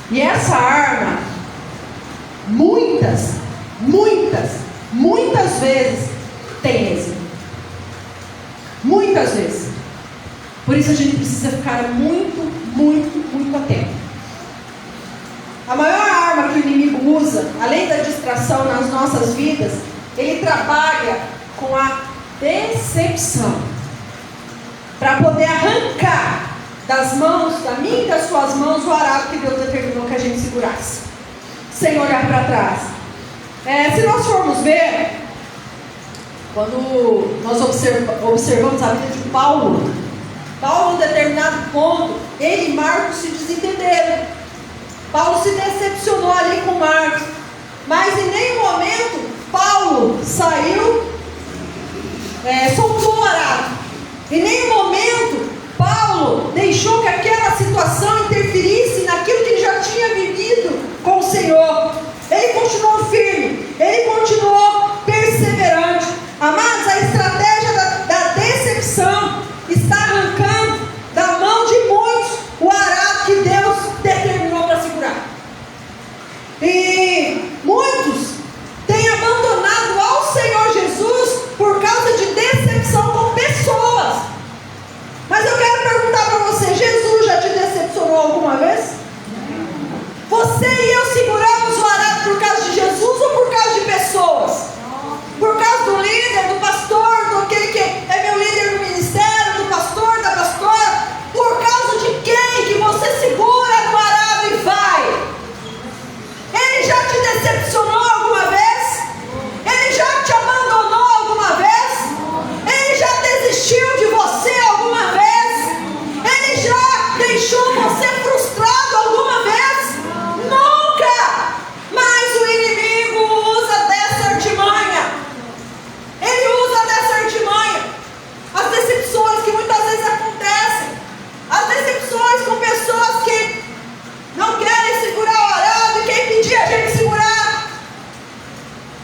E essa arma, muitas vezes tem êxito. Muitas vezes. Por isso a gente precisa ficar muito atento. A maior arma que o inimigo usa, além da distração nas nossas vidas, ele trabalha com a decepção, para poder arrancar das mãos, da minha e das suas mãos, o arado que Deus determinou que a gente segurasse, sem olhar para trás. Se nós formos ver, quando nós observamos a vida de Paulo, em determinado ponto, ele e Marcos se desentenderam. Paulo se decepcionou ali com Marcos, mas em nenhum momento Paulo saiu, soltou o arado. Em nenhum momento Paulo deixou que aquela situação interferisse naquilo que ele já tinha vivido com o Senhor. Ele continuou firme, ele continuou perseverante. Amados, a estratégia da decepção está arrancando da mão de muitos o arado que Deus determinou para segurar. E muitos têm abandonado ao Senhor Jesus por causa de decepção com pessoas. Mas eu quero perguntar para você: Jesus já te decepcionou alguma vez? Você e eu seguramos o arado por causa de Jesus ou por causa de pessoas? Por causa do líder, do pastor, do aquele que é meu líder no ministério, do pastor, da pastora? Por causa de quem que você segura no arado e vai? Ele já te decepcionou alguma vez? Ele já te abandonou alguma vez? Ele já desistiu de você alguma vez? Ele já deixou você frustrado alguma vez? Nunca! Mas o inimigo usa dessa artimanha. Ele usa dessa artimanha. As decepções que muitas vezes acontecem, as decepções com pessoas que não querem segurar o arado e quem pedir a gente segurar.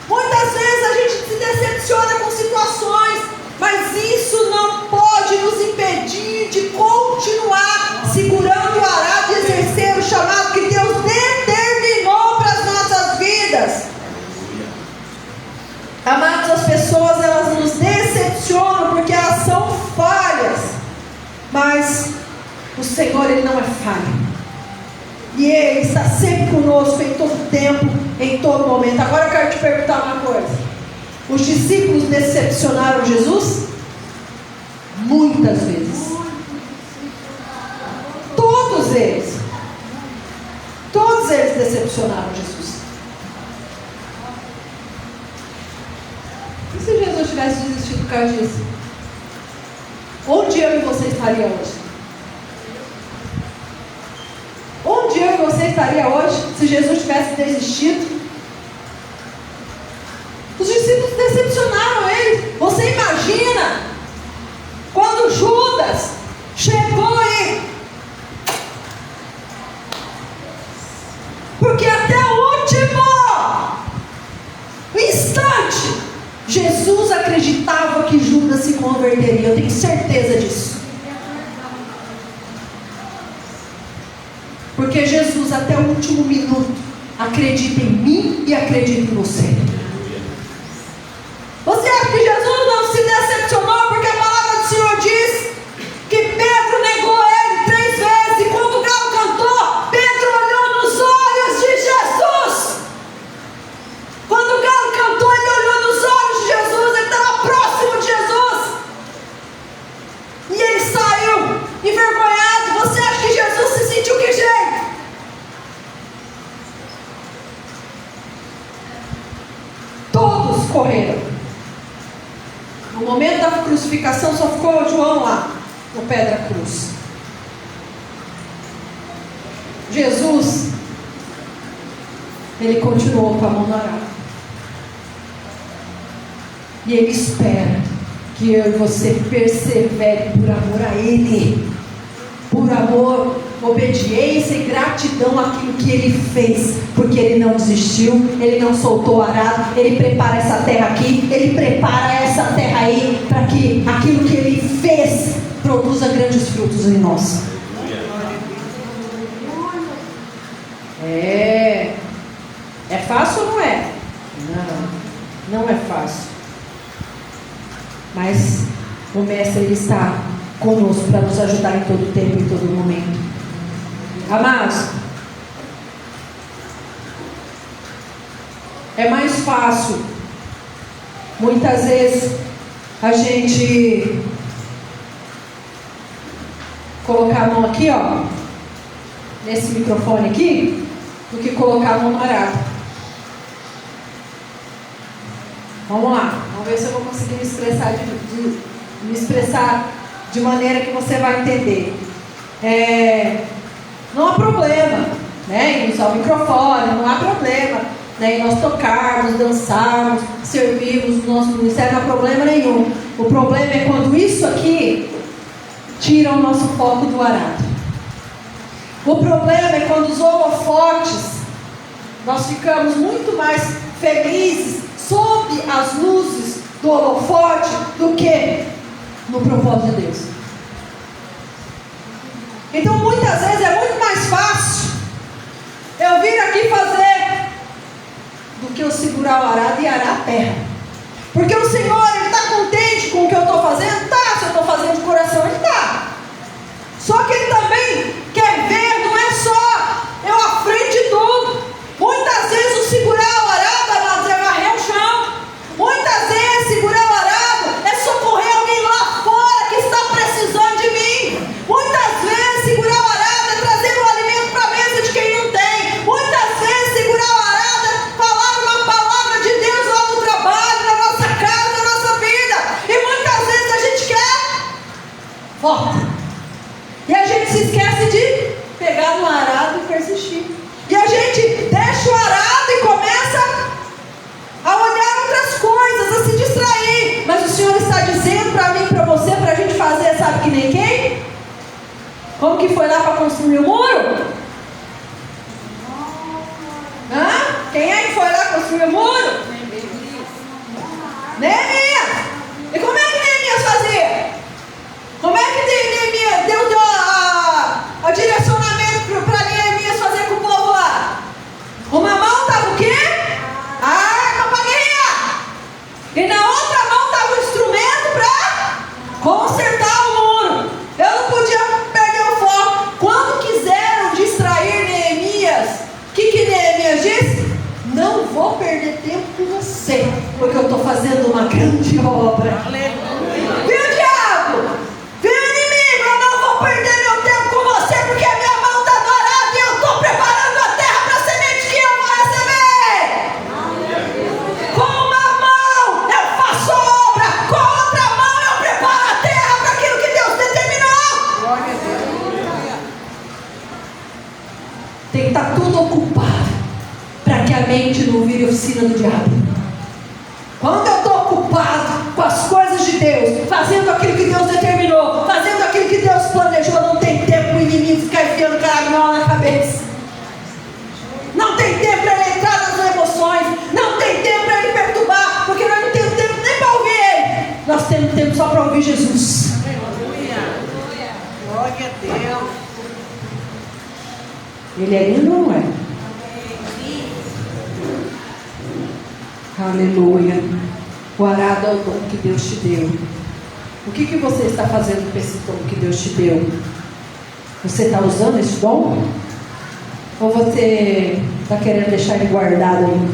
Muitas vezes a gente se decepciona com situações, mas isso não pode nos impedir de continuar segurando o arado e exercer o chamado que Deus determinou para as nossas vidas. Amados, as pessoas, elas nos decepcionam porque elas são falhas, mas o Senhor, Ele não é falho, e Ele está sempre conosco em todo tempo, em todo momento. Agora eu quero te perguntar uma coisa: os discípulos decepcionaram Jesus? Muitas vezes. Todos eles decepcionaram Jesus. E se Jesus tivesse desistido por causa disso? Onde eu e você estaria hoje? Onde eu e você estaria hoje se Jesus tivesse desistido? Os discípulos decepcionaram ele. Você imagina quando Judas chegou aí? Porque até o último instante Jesus acreditava que Judas se converteria. Eu tenho certeza disso. Porque Jesus até o último minuto acredita em mim e acredita em você. Você acha que Jesus não se decepcionou porque a palavra do Senhor diz que Pedro negou ele 3 vezes, e quando o galo cantou, Pedro olhou nos olhos de Jesus. Quando o galo cantou, ele olhou nos olhos de Jesus, ele estava próximo de Jesus, e ele saiu envergonhado. Você acha que Jesus se sentiu que jeito? correram. No momento da crucificação só ficou João lá, no pé da cruz. Jesus, ele continuou com a mão no arado. E ele espera que eu e você persevere por amor a ele. Por amor, obediência e gratidão àquilo que ele fez. Porque ele não desistiu, ele não soltou o arado, ele prepara essa terra aqui, ele prepara essa terra aí, para que aquilo que ele fez produza grandes frutos em nós. É fácil ou não é? Não é fácil. Mas o Mestre, ele está conosco para nos ajudar em todo tempo, em todo momento. Amados, é mais fácil muitas vezes a gente colocar a mão aqui, ó, nesse microfone aqui, do que colocar a mão no arado. Vamos lá, vamos ver se eu vou conseguir me expressar de maneira que você vai entender. Não há problema, né, em usar o microfone, não há problema, né, em nós tocarmos, dançarmos, servirmos no nosso ministério, não há problema nenhum. O problema é quando isso aqui tira o nosso foco do arado. O problema é quando os holofotes, nós ficamos muito mais felizes sob as luzes do holofote do que no propósito de Deus. Então muitas vezes é muito mais fácil eu vir aqui fazer do que eu segurar o arado e arar a terra. Porque o Senhor, Ele está contente com o que eu estou fazendo? Tá, se eu estou fazendo de coração, Ele está. Só que Ele também quer ver, não é só eu à frente de tudo. Muitas vezes o segurar o arado, amados, é varrer o chão. Muitas vezes segurar o arado é socorrer alguém lá fora que está precisando de mim. Muitas vezes segurar o arado é trazer um alimento para a mesa de quem não tem. Muitas vezes segurar o arado é falar uma palavra de Deus lá no trabalho, na nossa casa, na nossa vida. E muitas vezes a gente quer volta. E a gente se esquece de pegar no arado e persistir. E a gente deixa o arado e começa a olhar outras coisas, a se distrair. Mas o Senhor está dizendo para mim e para você, para a gente fazer, sabe que nem quem? Como que foi lá para construir o muro? Quem é que foi lá construir o muro? Neemias. E como é que Neemias fazia? Como é que Neemias deu o direcionamento para Neemias fazer com o povo lá? Uma mão estava o quê? A arma para guerrear. E na outra mão estava o instrumento para consertar o muro. Eu não podia perder o foco. Quando quiseram distrair Neemias, o que Neemias disse? Não vou perder tempo com você, porque eu estou fazendo uma grande obra. Viu, diabo? Viu, inimigo? Eu não vou perder meu tempo com você, porque a minha mão está no arado e eu estou preparando a terra para a semente que eu vou receber. Com uma mão eu faço obra, com a outra mão eu preparo a terra para aquilo que Deus determinou. Tem que estar tudo ocupado, para que a mente não vire oficina do diabo. Quando eu estou ocupado com as coisas de Deus, fazendo aquilo que Deus determinou, fazendo aquilo que Deus planejou, não tem tempo para o inimigo ficar enfiando caraminhola na cabeça. Não tem tempo para ele entrar nas emoções. Não tem tempo para ele perturbar, porque nós não temos tempo nem para ouvir ele. Nós temos tempo só para ouvir Jesus. Aleluia. Glória a Deus. Ele é lindo ou não é? Aleluia. O arado é o dom que Deus te deu. O que você está fazendo com esse dom que Deus te deu? Você está usando esse dom? Ou você está querendo deixar ele guardado aí?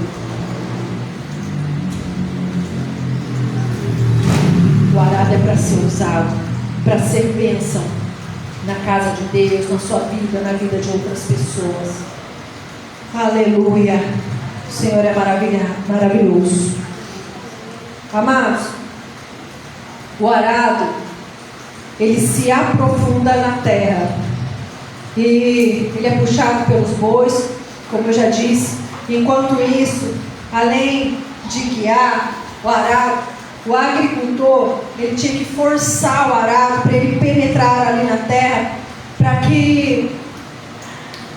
O arado é para ser usado, para ser bênção na casa de Deus, na sua vida, na vida de outras pessoas. Aleluia. O Senhor é maravilhoso. Amados, o arado, ele se aprofunda na terra. E ele é puxado pelos bois, como eu já disse. Enquanto isso, além de guiar o arado, o agricultor, ele tinha que forçar o arado para ele penetrar ali na terra, para que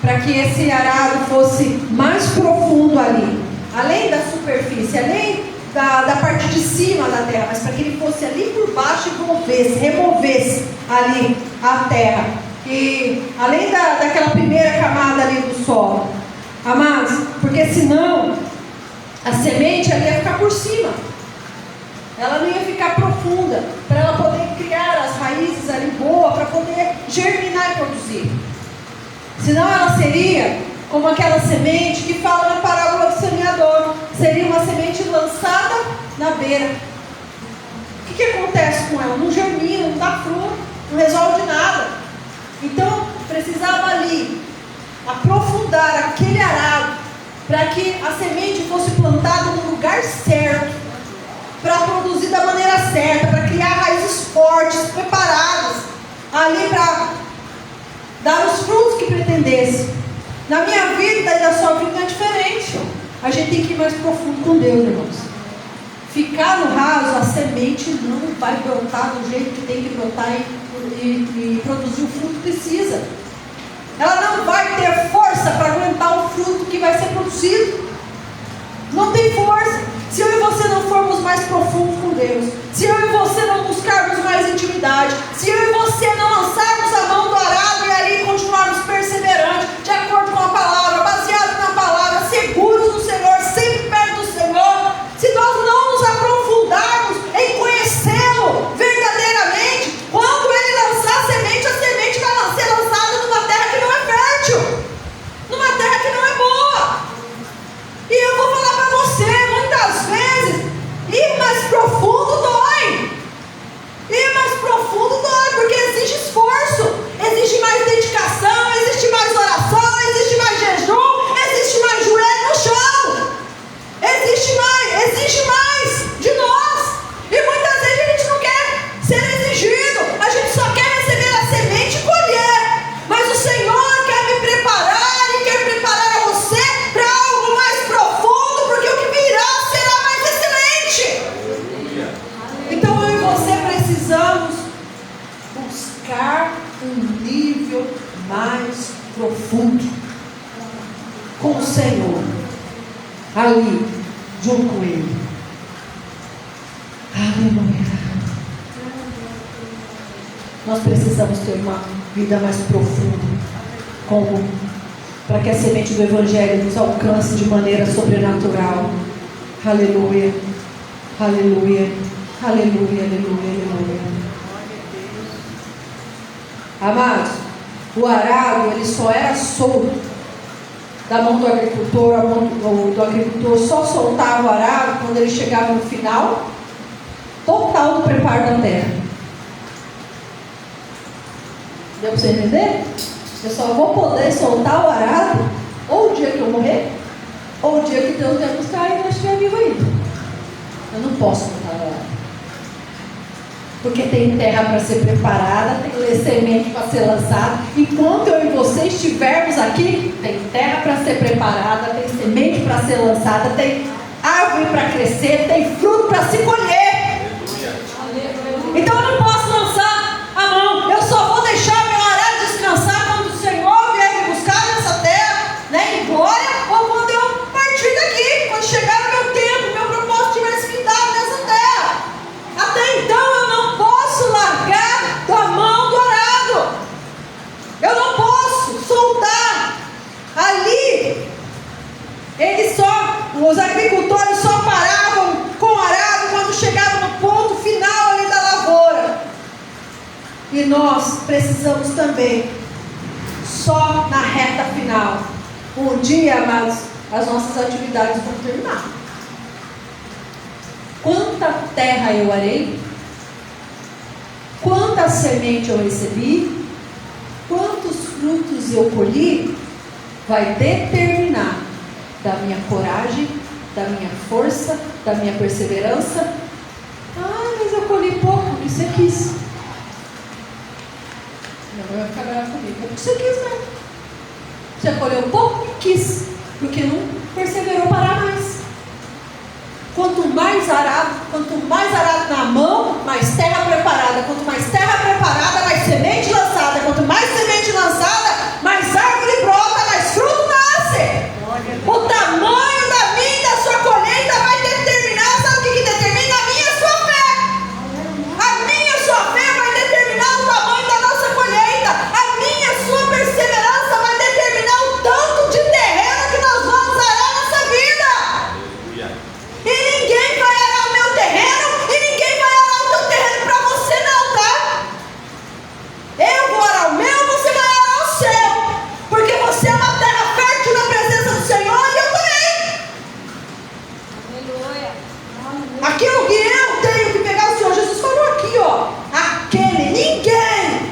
esse arado fosse mais profundo ali, além da superfície, além da parte de cima da terra, mas para que ele fosse ali por baixo e removesse ali a terra. E além daquela primeira camada ali do solo, amados, porque senão a semente ali ia ficar por cima, ela não ia ficar profunda, para ela poder criar as raízes ali boas, para poder germinar e produzir. Senão ela seria como aquela semente que fala na parábola do semeador, seria uma semente lançada na beira. O que acontece com ela? Não germina, não dá fruto, não resolve nada. Então precisava ali aprofundar aquele arado, para que a semente fosse plantada no lugar certo, para produzir da maneira certa, para criar raízes fortes, preparadas ali para dar os frutos que pretendesse. Na minha vida e na sua vida não é diferente. A gente tem que ir mais profundo com Deus, irmãos. Ficar no raso, a semente não vai brotar do jeito que tem que brotar e produzir o fruto que precisa. Ela não vai ter força para aguentar o fruto que vai ser produzido. Não tem força. Se eu e você não formos mais profundos com Deus, se eu e você não buscarmos mais intimidade, se eu e você não lançarmos a mão do arado e ali continuarmos perseverantes, de acordo com a palavra, baseados na palavra, seguros no Senhor, sempre perto do Senhor, se nós não nos aprofundarmos em conhecê-lo verdadeiramente, quando Ele lançar a semente vai ser lançada numa terra que não é fértil, numa terra que não é boa. E eu vou falar para você, muitas vezes, ir mais profundo dói. Ir mais profundo dói, porque exige esforço, exige mais dedicação, existe mais oração, existe mais jejum, existe mais joelho no chão, exige mais de nós. E muitas vezes a gente não quer ser exigido, a gente só quer receber a semente e colher. Mas o Senhor quer me preparar e quer preparar a você para algo mais profundo, porque o que virá será mais excelente. Então eu e você precisamos buscar um nível mais profundo com o Senhor, ali, junto com Ele. Aleluia. Nós precisamos ter uma vida mais profunda, para que a semente do Evangelho nos alcance de maneira sobrenatural. Aleluia, aleluia, aleluia, aleluia, aleluia. Amados, o arado, ele só era solto da mão do agricultor. Do agricultor só soltava o arado quando ele chegava no final total do preparo da terra. Deu para você entender? Eu só vou poder soltar o arado ou o dia que eu morrer, ou o dia que Deus vai buscar e eu estiver vivo ainda. Eu não posso soltar o arado, porque tem terra para ser preparada, tem semente para ser lançada. Enquanto eu e você estivermos aqui, tem terra para ser preparada, tem semente para ser lançada, tem árvore para crescer, tem fruto para se colher. Então eu não posso lançar a mão, eu só vou deixar meu arado descansar quando o Senhor vier me buscar nessa terra, né, em glória, ou quando eu partir daqui, quando chegar o meu tempo, meu propósito tiver se findado nessa terra. Até então eu não posso largar da mão do arado, eu não posso soltar. Ali, os agricultores só paravam com o arado quando chegavam no ponto final ali da lavoura. E nós precisamos também, só na reta final. Um dia, amados, as nossas atividades vão terminar. Quanta terra eu arei? Quanta semente eu recebi? Quantos frutos eu colhi? Vai determinar da minha coragem, da minha força, da minha perseverança você quis. Minha mãe vai ficar brava comigo. Foi porque você quis, não. Você colheu pouco e quis, porque não perseverou parar mais. Quanto mais arado na mão, mais terra preparada. Quanto mais terra preparada, mais semente lançada. Quanto mais semente lançada, mais árvore brota, mais fruto nasce. O tamanho da minha e da sua colheita vai determinar, sabe o que determina? A minha e a sua fé. A minha e a sua fé vai determinar o tamanho da nossa colheita. A minha e a sua perseverança vai determinar o tanto de terreno que nós vamos arar nessa vida. E ninguém vai arar o meu terreno, e ninguém vai arar o teu terreno para você não, tá? Eu vou arar o meu, você vai arar o seu. Porque você é uma terra fértil na presença do Senhor e eu também. Aleluia. Aquilo que eu tenho que pegar, o Senhor Jesus falou aqui, ó. Ninguém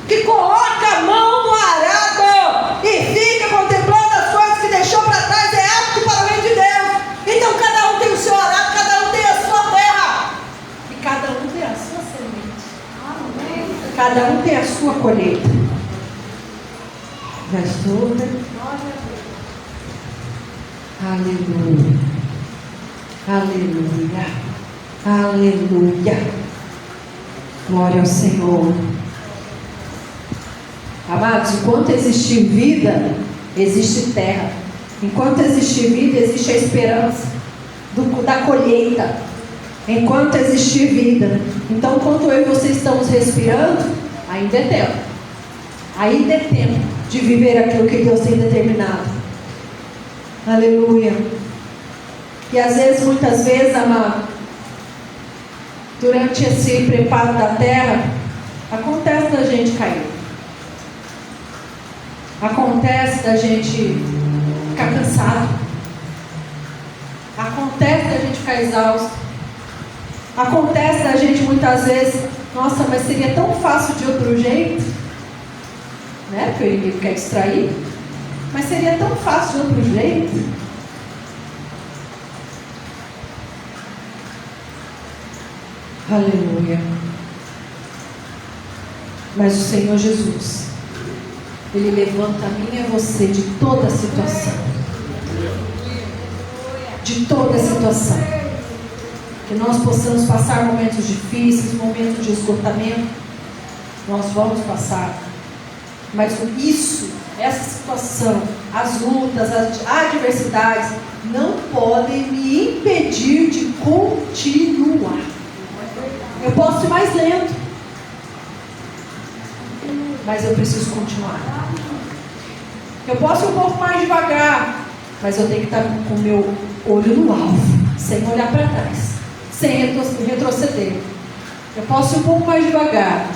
que coloca a mão no arado e fica contemplando as coisas que deixou para trás é apto para o reino de Deus. Então cada um tem o seu arado, cada um tem a sua terra. E cada um tem a sua semente. Amém. Cada um tem a sua colheita. Já estou, né? Aleluia. Aleluia. Aleluia. Glória ao Senhor. Amados, enquanto existir vida, existe terra. Enquanto existir vida, existe a esperança da colheita. Enquanto existir vida. Então, enquanto eu e você estamos respirando, ainda é tempo. Ainda é tempo de viver aquilo que Deus tem determinado. Aleluia. E às vezes, muitas vezes, amado, durante esse preparo da terra, acontece da gente cair. Acontece da gente ficar cansado. Acontece da gente ficar exausto. Acontece da gente muitas vezes, nossa, mas seria tão fácil de outro jeito, né? Porque o inimigo quer distrair. Mas seria tão fácil de outro jeito. Aleluia. Mas o Senhor Jesus, Ele levanta a mim e a você de toda a situação. De toda a situação. Que nós possamos passar momentos difíceis, momentos de esgotamento. Nós vamos passar. Mas isso, essa situação, as lutas, as adversidades, não podem me impedir de continuar. Eu posso ir mais lento, mas eu preciso continuar. Eu posso ir um pouco mais devagar, mas eu tenho que estar com o meu olho no alvo, sem olhar para trás, sem retroceder. Eu posso ir um pouco mais devagar,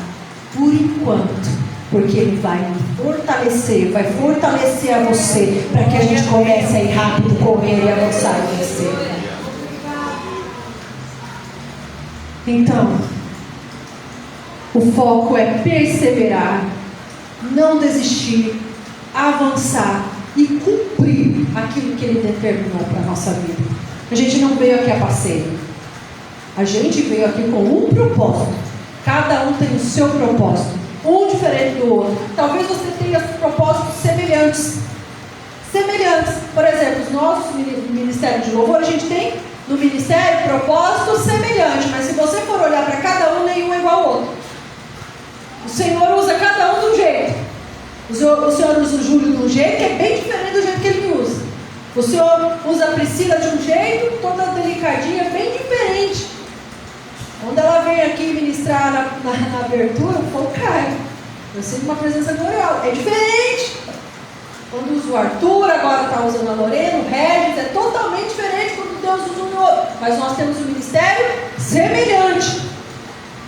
por enquanto, porque Ele vai me fortalecer, vai fortalecer a você, para que a gente comece a ir rápido, correr e avançar e vencer. Então, o foco é perseverar, não desistir, avançar e cumprir aquilo que Ele determinou para a nossa vida. A gente não veio aqui a passeio. A gente veio aqui com um propósito. Cada um tem o seu propósito, um diferente do outro. Talvez você tenha propósitos semelhantes. Por exemplo, os nossos ministérios de louvor, a gente tem no ministério propósito semelhante, mas se você for olhar para cada um, nenhum é igual ao outro. O Senhor usa cada um de um jeito. O Senhor usa o Júlio de um jeito que é bem diferente do jeito que Ele me usa. O Senhor usa a Priscila de um jeito, toda delicadinha, bem diferente. Quando ela vem aqui ministrar na abertura, o fogo cai. Eu sinto uma presença gloriosa. É diferente. Quando usa o Arthur, agora está usando a Lorena, o Regis, é totalmente diferente quando Deus usa um outro. Mas nós temos um ministério semelhante.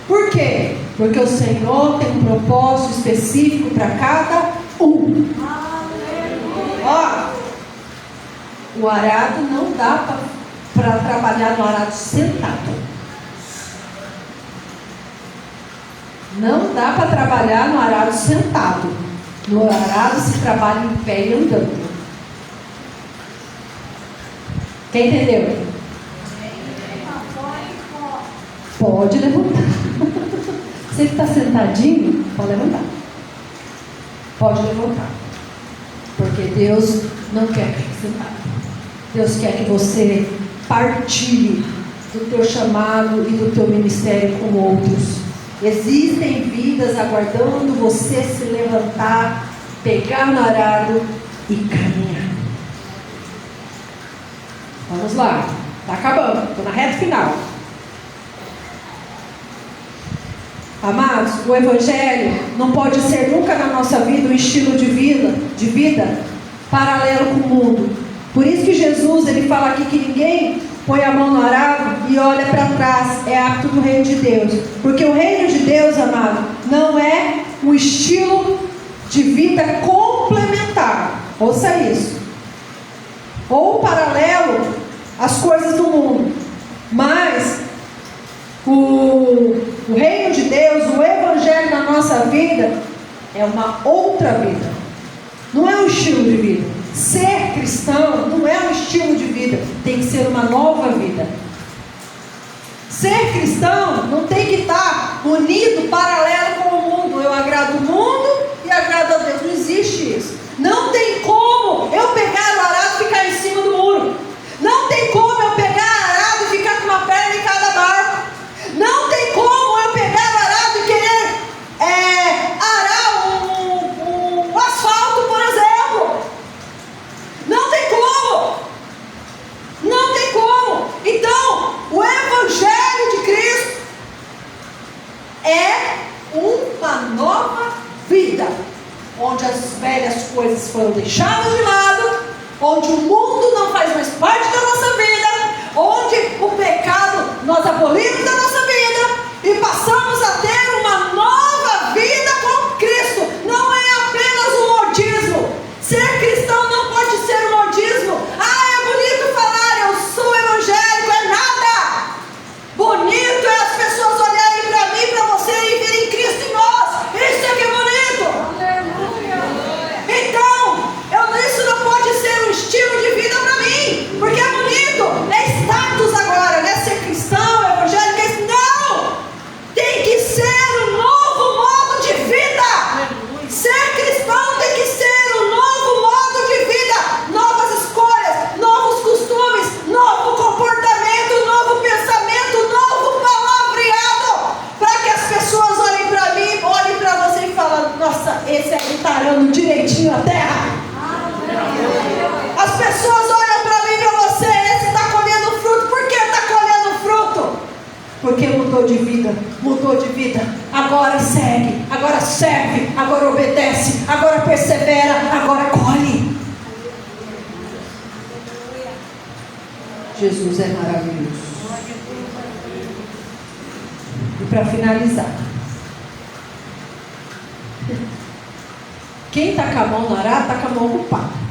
Por quê? Porque o Senhor tem um propósito específico para cada um. Ó, o arado não dá para trabalhar no arado sentado. Não dá para trabalhar no arado sentado. No arado se trabalha em pé e andando. Quem entendeu? Pode levantar. Você que está sentadinho, pode levantar. Pode levantar. Porque Deus não quer que fique sentado. Deus quer que você partilhe do teu chamado e do teu ministério com outros. Existem vidas aguardando você se levantar, pegar no arado e caminhar. Vamos lá. Está acabando. Estou na reta final. Amados, o Evangelho não pode ser nunca na nossa vida um estilo de vida paralelo com o mundo. Por isso que Jesus, ele fala aqui que ninguém põe a mão no arado e olha para trás. É apto do reino de Deus. Porque o reino de Deus, amado, não é um estilo de vida complementar. Ouça isso. Ou paralelo às coisas do mundo. Mas o reino de Deus, o Evangelho na nossa vida é uma outra vida. Não é um estilo de vida. Ser cristão não é um estilo de vida, tem que ser uma nova vida. Ser cristão não tem que estar unido, paralelo com o mundo. Eu agrado o mundo e agrado a Deus. Não existe isso. Não tem como eu pegar o arado e ficar em cima do muro. Não tem como eu pegar o arado e ficar com uma perna em cada barco. Não tem como eu pegar o arado e querer arar um asfalto, por exemplo. Não tem como. Não tem como. Então, o Evangelho de Cristo é uma nova vida, onde as velhas coisas foram deixadas de lado, onde o mundo não faz mais parte da nossa vida, onde o pecado nós abolimos da nossa vida e passamos a ter uma nova vida com Cristo. Não é apenas um modismo. Ser cristão não pode ser um modismo. É bonito falar, eu sou evangélico, é nada. Bonito é as pessoas olharem para mim, para você e verem Cristo em nós. Isso é que é bonito. Então, isso não pode ser um estilo de vida para mim, porque é bonito, é status agora, né? Ser cristão, evangélico, não! Tem que ser um novo modo de vida. Ser cristão tem que ser um novo modo de vida, novas escolhas, novos costumes, novo comportamento, novo pensamento, novo palavreado, para que as pessoas olhem para mim, olhem para você e falem: nossa, esse aí está arando direitinho a terra. As pessoas olham para mim e para você: esse está colhendo fruto. Por que está colhendo fruto? Porque mudou de vida, mudou de vida. Agora segue, agora serve, agora obedece, agora persevera, agora colhe. Jesus é maravilhoso. E para finalizar, quem está com a mão no arado está com a mão ocupada.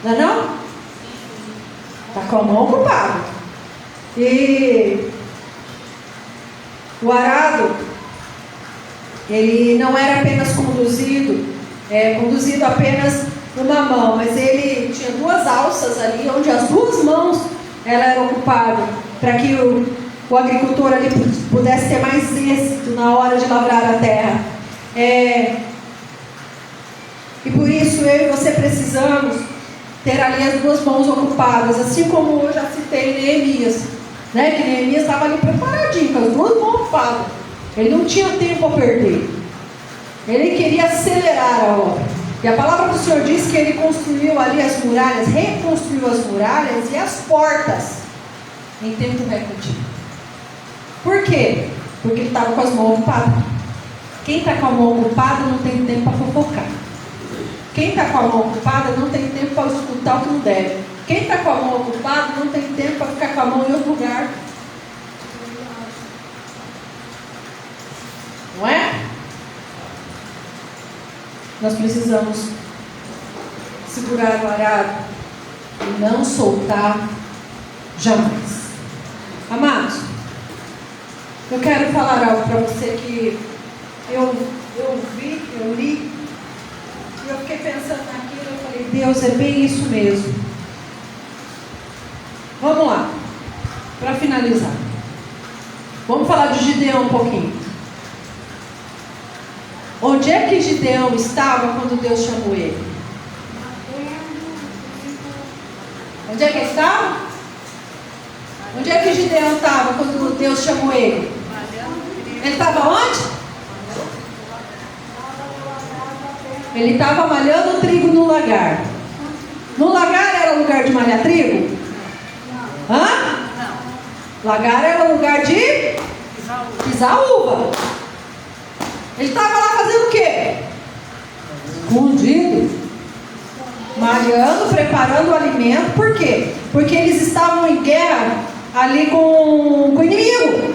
Não é não? Está com a mão ocupada. E o arado, ele não era apenas conduzido apenas uma mão, mas ele tinha duas alças ali, onde as duas mãos eram ocupadas, para que o agricultor ali pudesse ter mais êxito na hora de lavrar a terra. E por isso eu e você precisamos ter ali as duas mãos ocupadas, assim como eu já citei Neemias, né? Que Neemias estava ali preparadinho, com as duas mãos ocupadas. Ele não tinha tempo a perder. Ele queria acelerar a obra. E a palavra do Senhor diz que ele construiu ali as muralhas, reconstruiu as muralhas e as portas em tempo recorde. Por quê? Porque ele estava com as mãos ocupadas. Quem está com a mão ocupada não tem tempo para fofocar. Quem está com a mão ocupada não tem tempo para escutar o que não deve. Quem está com a mão ocupada não tem tempo para ficar com a mão em outro lugar. Não é? Nós precisamos segurar o arado e não soltar jamais. Amados, eu quero falar algo para você que eu li, e eu fiquei pensando naquilo, eu falei: Deus, é bem isso mesmo. Vamos lá, para finalizar. Vamos falar de Gideão um pouquinho. Onde é que Gideão estava quando Deus chamou ele? Onde é que ele estava? Onde é que Gideão estava quando Deus chamou ele? Ele estava onde? Ele estava malhando trigo no lagar. No lagar era lugar de malhar trigo? Hã? Lagar era lugar de pisar uva. Ele estava lá fazendo o quê? Escondido. Malhando, preparando o alimento. Por quê? Porque eles estavam em guerra ali com o inimigo.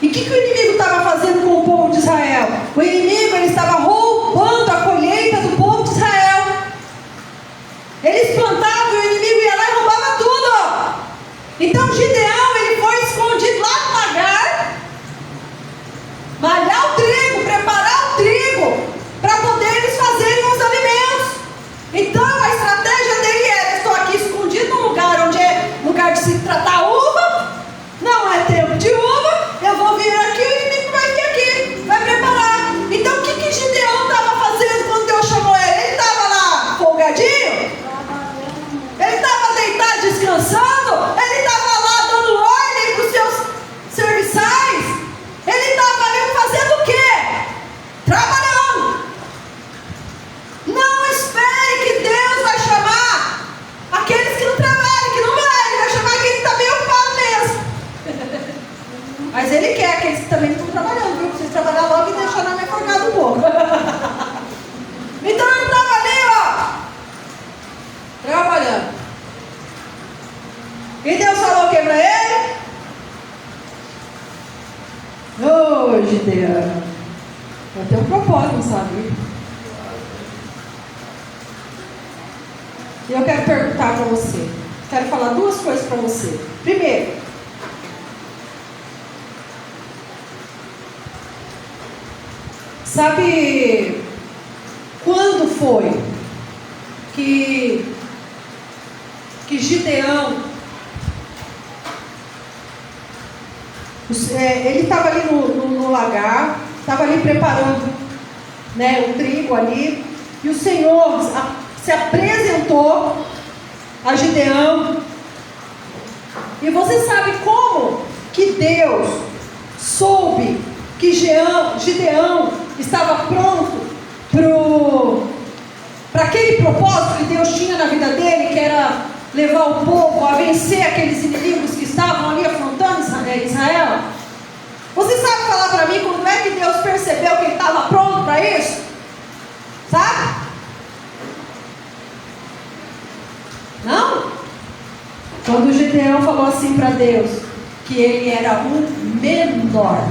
E o que o inimigo estava fazendo com o povo de Israel? O inimigo, ele estava roubando a colheita do povo de Israel. Eles plantavam e o inimigo ia lá e roubava tudo. Então Gideão, ele foi escondido lá no lagar, malhar o trigo, preparar o trigo, para poder eles fazerem os alimentos. Então a estratégia dele era: estou aqui escondido num lugar onde é lugar de se tratar uva, não é tempo de uva, eu vou vir aqui, o inimigo vai vir aqui, vai preparar. Então o que Gideão estava fazendo quando Deus chamou ele? Ele estava lá folgadinho? Ele estava deitado descansando? Ele estava lá dando ordem para os seus serviçais? Ele estava ali fazendo o quê? Trabalhando. Não espere que Deus vai chamar aqueles que não trabalham, que não vai. Ele vai chamar quem está bem ocupado mesmo. Mas Ele quer aqueles que também estão trabalhando, viu? Vocês trabalhar logo e deixar na minha forcada um pouco. Então ele estava ali, ó, trabalhando. E Deus falou o que para ele? Ô, Gideão, eu tenho um propósito nessa vida. E eu quero perguntar para você. Quero falar duas coisas para você. Primeiro, sabe quando foi que Gideão, ele estava ali no lagar, estava ali preparando, né, o trigo ali, e o Senhor se apresentou a Gideão. E você sabe como que Deus soube que Gideão estava pronto para aquele propósito que Deus tinha na vida dele, que era levar o povo a vencer aqueles inimigos que estavam ali afrontando Israel? Você sabe falar para mim quando é que Deus percebeu que ele estava pronto para isso? Sabe? Não? Quando Gideão falou assim para Deus, que ele era o menor.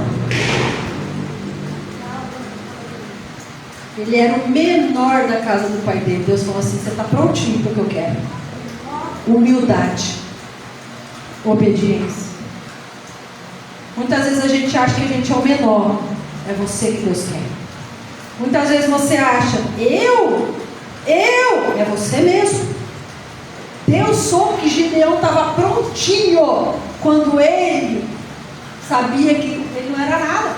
Ele era o menor da casa do pai dele. Deus falou assim: você está prontinho para o que eu quero. Humildade, obediência. Muitas vezes a gente acha que a gente é o menor. É você que Deus quer. Muitas vezes você acha: eu, é você mesmo. Deus soube que Gideão estava prontinho quando ele sabia que ele não era nada,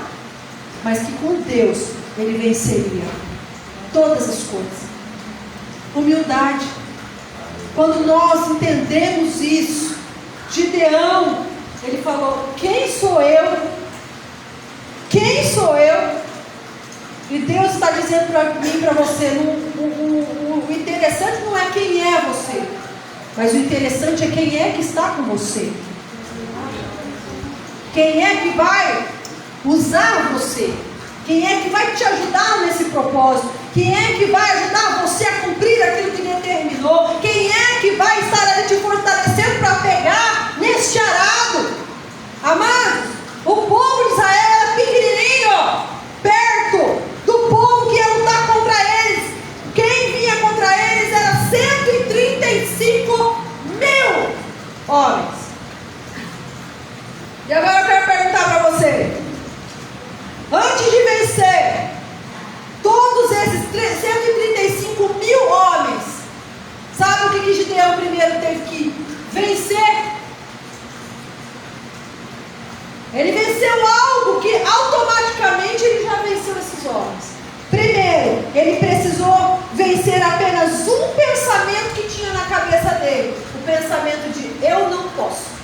mas que com Deus ele venceria todas as coisas. Humildade. Quando nós entendemos isso, Gideão, ele falou: quem sou eu? Quem sou eu? E Deus está dizendo para mim, para você, o interessante não é quem é você, mas o interessante é quem é que está com você. Quem é que vai usar você? Quem é que vai te ajudar nesse propósito? Quem é que vai ajudar você a cumprir aquilo que determinou? Quem é que vai estar ali te fortalecendo para pegar neste arado? Amados, o povo de Israel era pequenininho, perto do povo que ia lutar contra eles. Quem vinha contra eles era 135 mil homens. E agora eu quero perguntar para você: antes de vencer todos esses 135 mil homens, sabe o que Gideão primeiro teve que vencer? Ele venceu algo que automaticamente ele já venceu esses homens. Primeiro, ele precisou vencer apenas um pensamento que tinha na cabeça dele. O pensamento de eu não posso.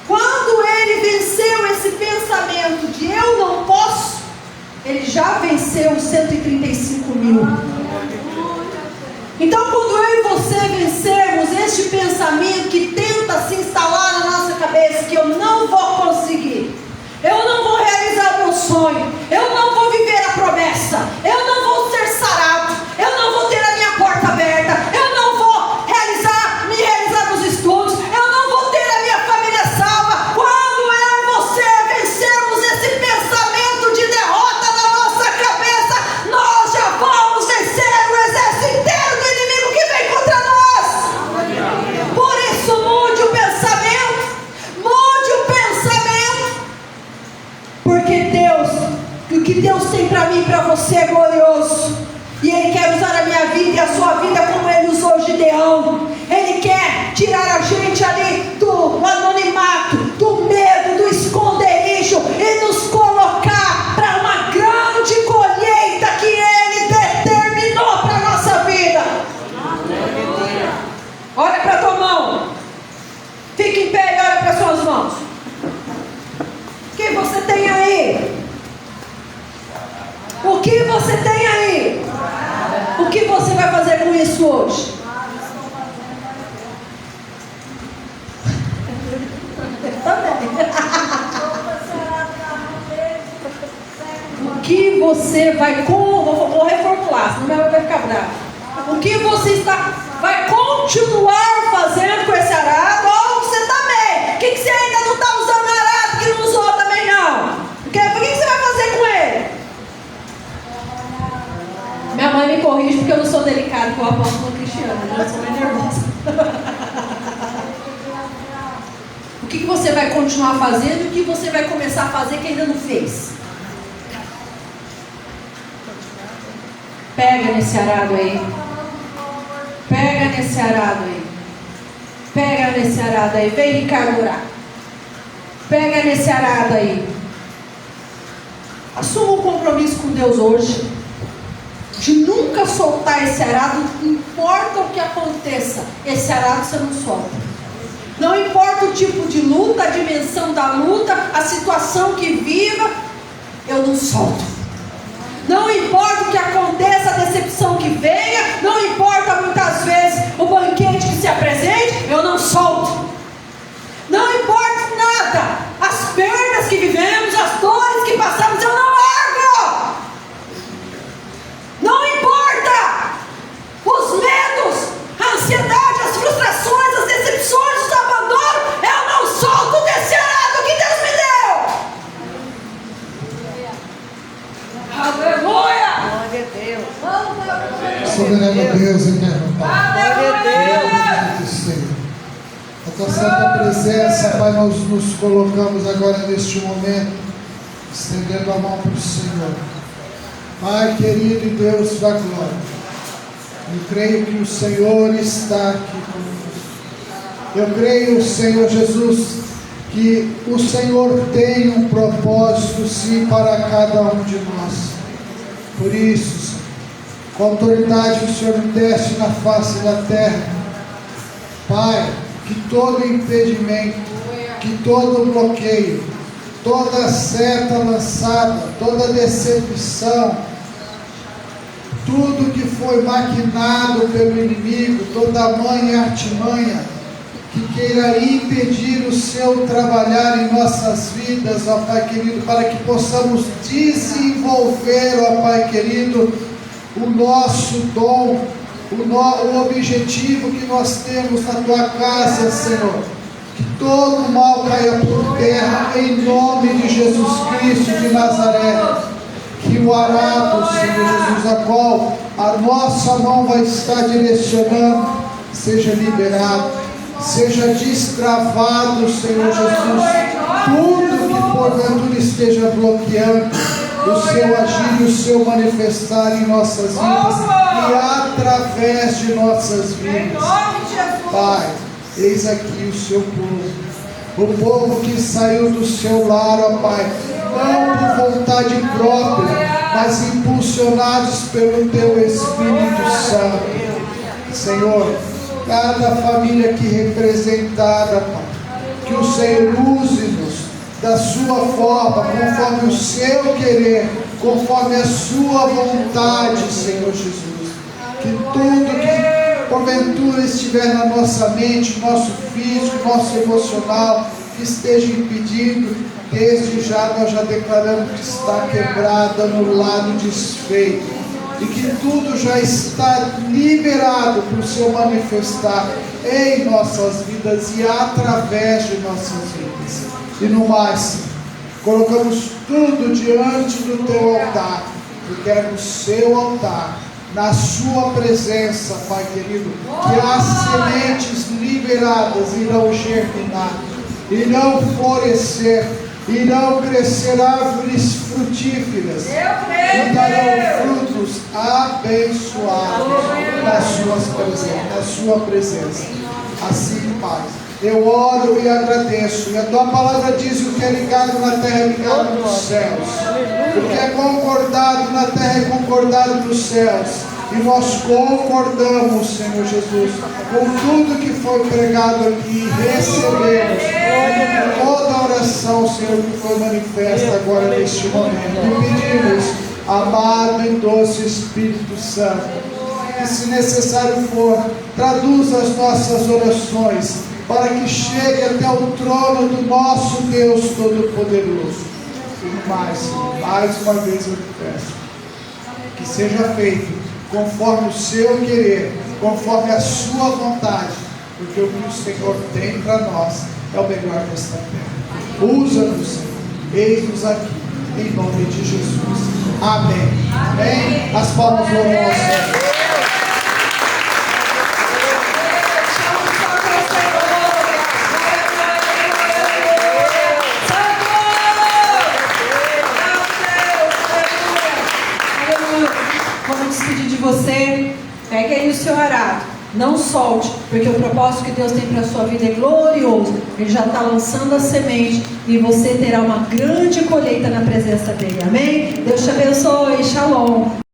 Quando ele venceu esse pensamento de eu não posso, ele já venceu os 135 mil. Então, quando eu e você vencermos este pensamento que tenta se instalar na nossa cabeça, que eu não vou conseguir, eu não vou realizar o meu sonho, eu não vou viver a promessa, eu não vou ser sarado, eu não vou ter a minha porta aberta, eu não vou me realizar nos estudos, eu não vou ter a minha família salva. Quando eu e você vencermos esse pensamento de derrota na nossa cabeça, nós já vamos vencer o exército inteiro do inimigo que vem contra nós. Por isso, mude o pensamento, porque o que Deus tem para mim e para você é glorioso, e Ele quer usar a minha vida e a sua vida como Ele usou Gideão. Ele quer tirar a gente ali do anonimato, do medo, do esconderijo, e nos colocar para uma grande colheita que Ele determinou para a nossa vida. Olha para a tua mão, fica em pé e olha para as suas mãos. O que você tem aí? O que você tem aí? O que você vai fazer com isso hoje? O que você vai vou reformular, senão minha mãe vai ficar brava. O que você vai continuar fazendo com esse arado? Ou você também? O que você ainda não está usando arado que não usou também não? O que você vai fazer com ele? Minha mãe me corrige porque eu não sou delicada com o apóstolo Cristiano, eu sou meio nervosa. O que você vai continuar fazendo e o que você vai começar a fazer que ainda não fez? Pega nesse arado aí. Pega nesse arado aí. Pega nesse arado aí. Vem, Ricardo, orar. Pega nesse arado aí. Assuma um compromisso com Deus hoje, de nunca soltar esse arado. Não importa o que aconteça, esse arado você não solta. Não importa o tipo de luta, a dimensão da luta, a situação que viva, eu não solto. Não importa o que aconteça, a decepção que venha, não importa muitas vezes o banquete que se apresente, eu não solto. Não importa nada, as perdas que vivemos, as dores que passamos, eu não largo. Não importa os medos, a ansiedade, as frustrações, as decepções, os abandonos, eu não solto desse arado que Deus me deu. Aleluia! Glória a Deus. Soberano Deus, eterno Pai. Glória a Deus. Senhor. A tua santa presença, Pai, nós nos colocamos agora neste momento, estendendo a mão para o Senhor. Pai querido e Deus da glória, eu creio que o Senhor está aqui conosco. Eu creio, Senhor Jesus, que o Senhor tem um propósito sim para cada um de nós. Por isso, Senhor, com a autoridade que o Senhor me deste na face da terra, Pai, que todo impedimento, que todo bloqueio, toda seta lançada, toda decepção, tudo que foi maquinado pelo inimigo, toda manha e artimanha que queira impedir o seu trabalhar em nossas vidas, ó Pai querido, para que possamos desenvolver, ó Pai querido, o nosso dom, o objetivo que nós temos na Tua casa, Senhor. Que todo mal caia por terra, em nome de Jesus Cristo de Nazaré. Que o arado, Senhor Jesus, a qual a nossa mão vai estar direcionando, seja liberado, seja destravado, Senhor Jesus. Tudo que porventura esteja bloqueando o seu agir e o seu manifestar em nossas vidas e através de nossas vidas. Pai, eis aqui o seu povo. O povo que saiu do seu lar, ó Pai, não por vontade própria, mas impulsionados pelo Teu Espírito Santo. Senhor, cada família aqui representada, Pai, que o Senhor use-nos da sua forma, conforme o seu querer, conforme a sua vontade, Senhor Jesus. Que tudo que porventura estiver na nossa mente, nosso físico, nosso emocional, que esteja impedindo, desde já nós já declaramos que está quebrado, anulado, desfeito, e que tudo já está liberado para o Senhor manifestar em nossas vidas e através de nossas vidas. E no mais, colocamos tudo diante do Teu altar, porque é no Seu altar, na Sua presença, Pai querido, que as sementes liberadas irão germinar, irão florescer, irão crescer árvores frutíferas e darão frutos abençoados na Sua presença. Assim, Pai, eu oro e agradeço, e a Tua palavra diz: o que é ligado na terra é ligado nos céus, o que é concordado na terra é concordado nos céus. E nós concordamos, Senhor Jesus, com tudo que foi pregado aqui, recebemos toda a oração, Senhor, que foi manifesta agora neste momento. E pedimos, amado e doce Espírito Santo, que, se necessário for, traduza as nossas orações, para que chegue até o trono do nosso Deus Todo-Poderoso. E mais uma vez eu te peço, que seja feito conforme o seu querer, conforme a sua vontade, porque o que o Senhor tem para nós é o melhor desta terra. Usa-nos, Senhor, eis-nos aqui, em nome de Jesus. Amém. Amém. As palmas do nosso. Você pegue aí o seu arado, não solte, porque o propósito que Deus tem para a sua vida é glorioso. Ele já está lançando a semente e você terá uma grande colheita na presença dele. Amém? Deus te abençoe. Shalom.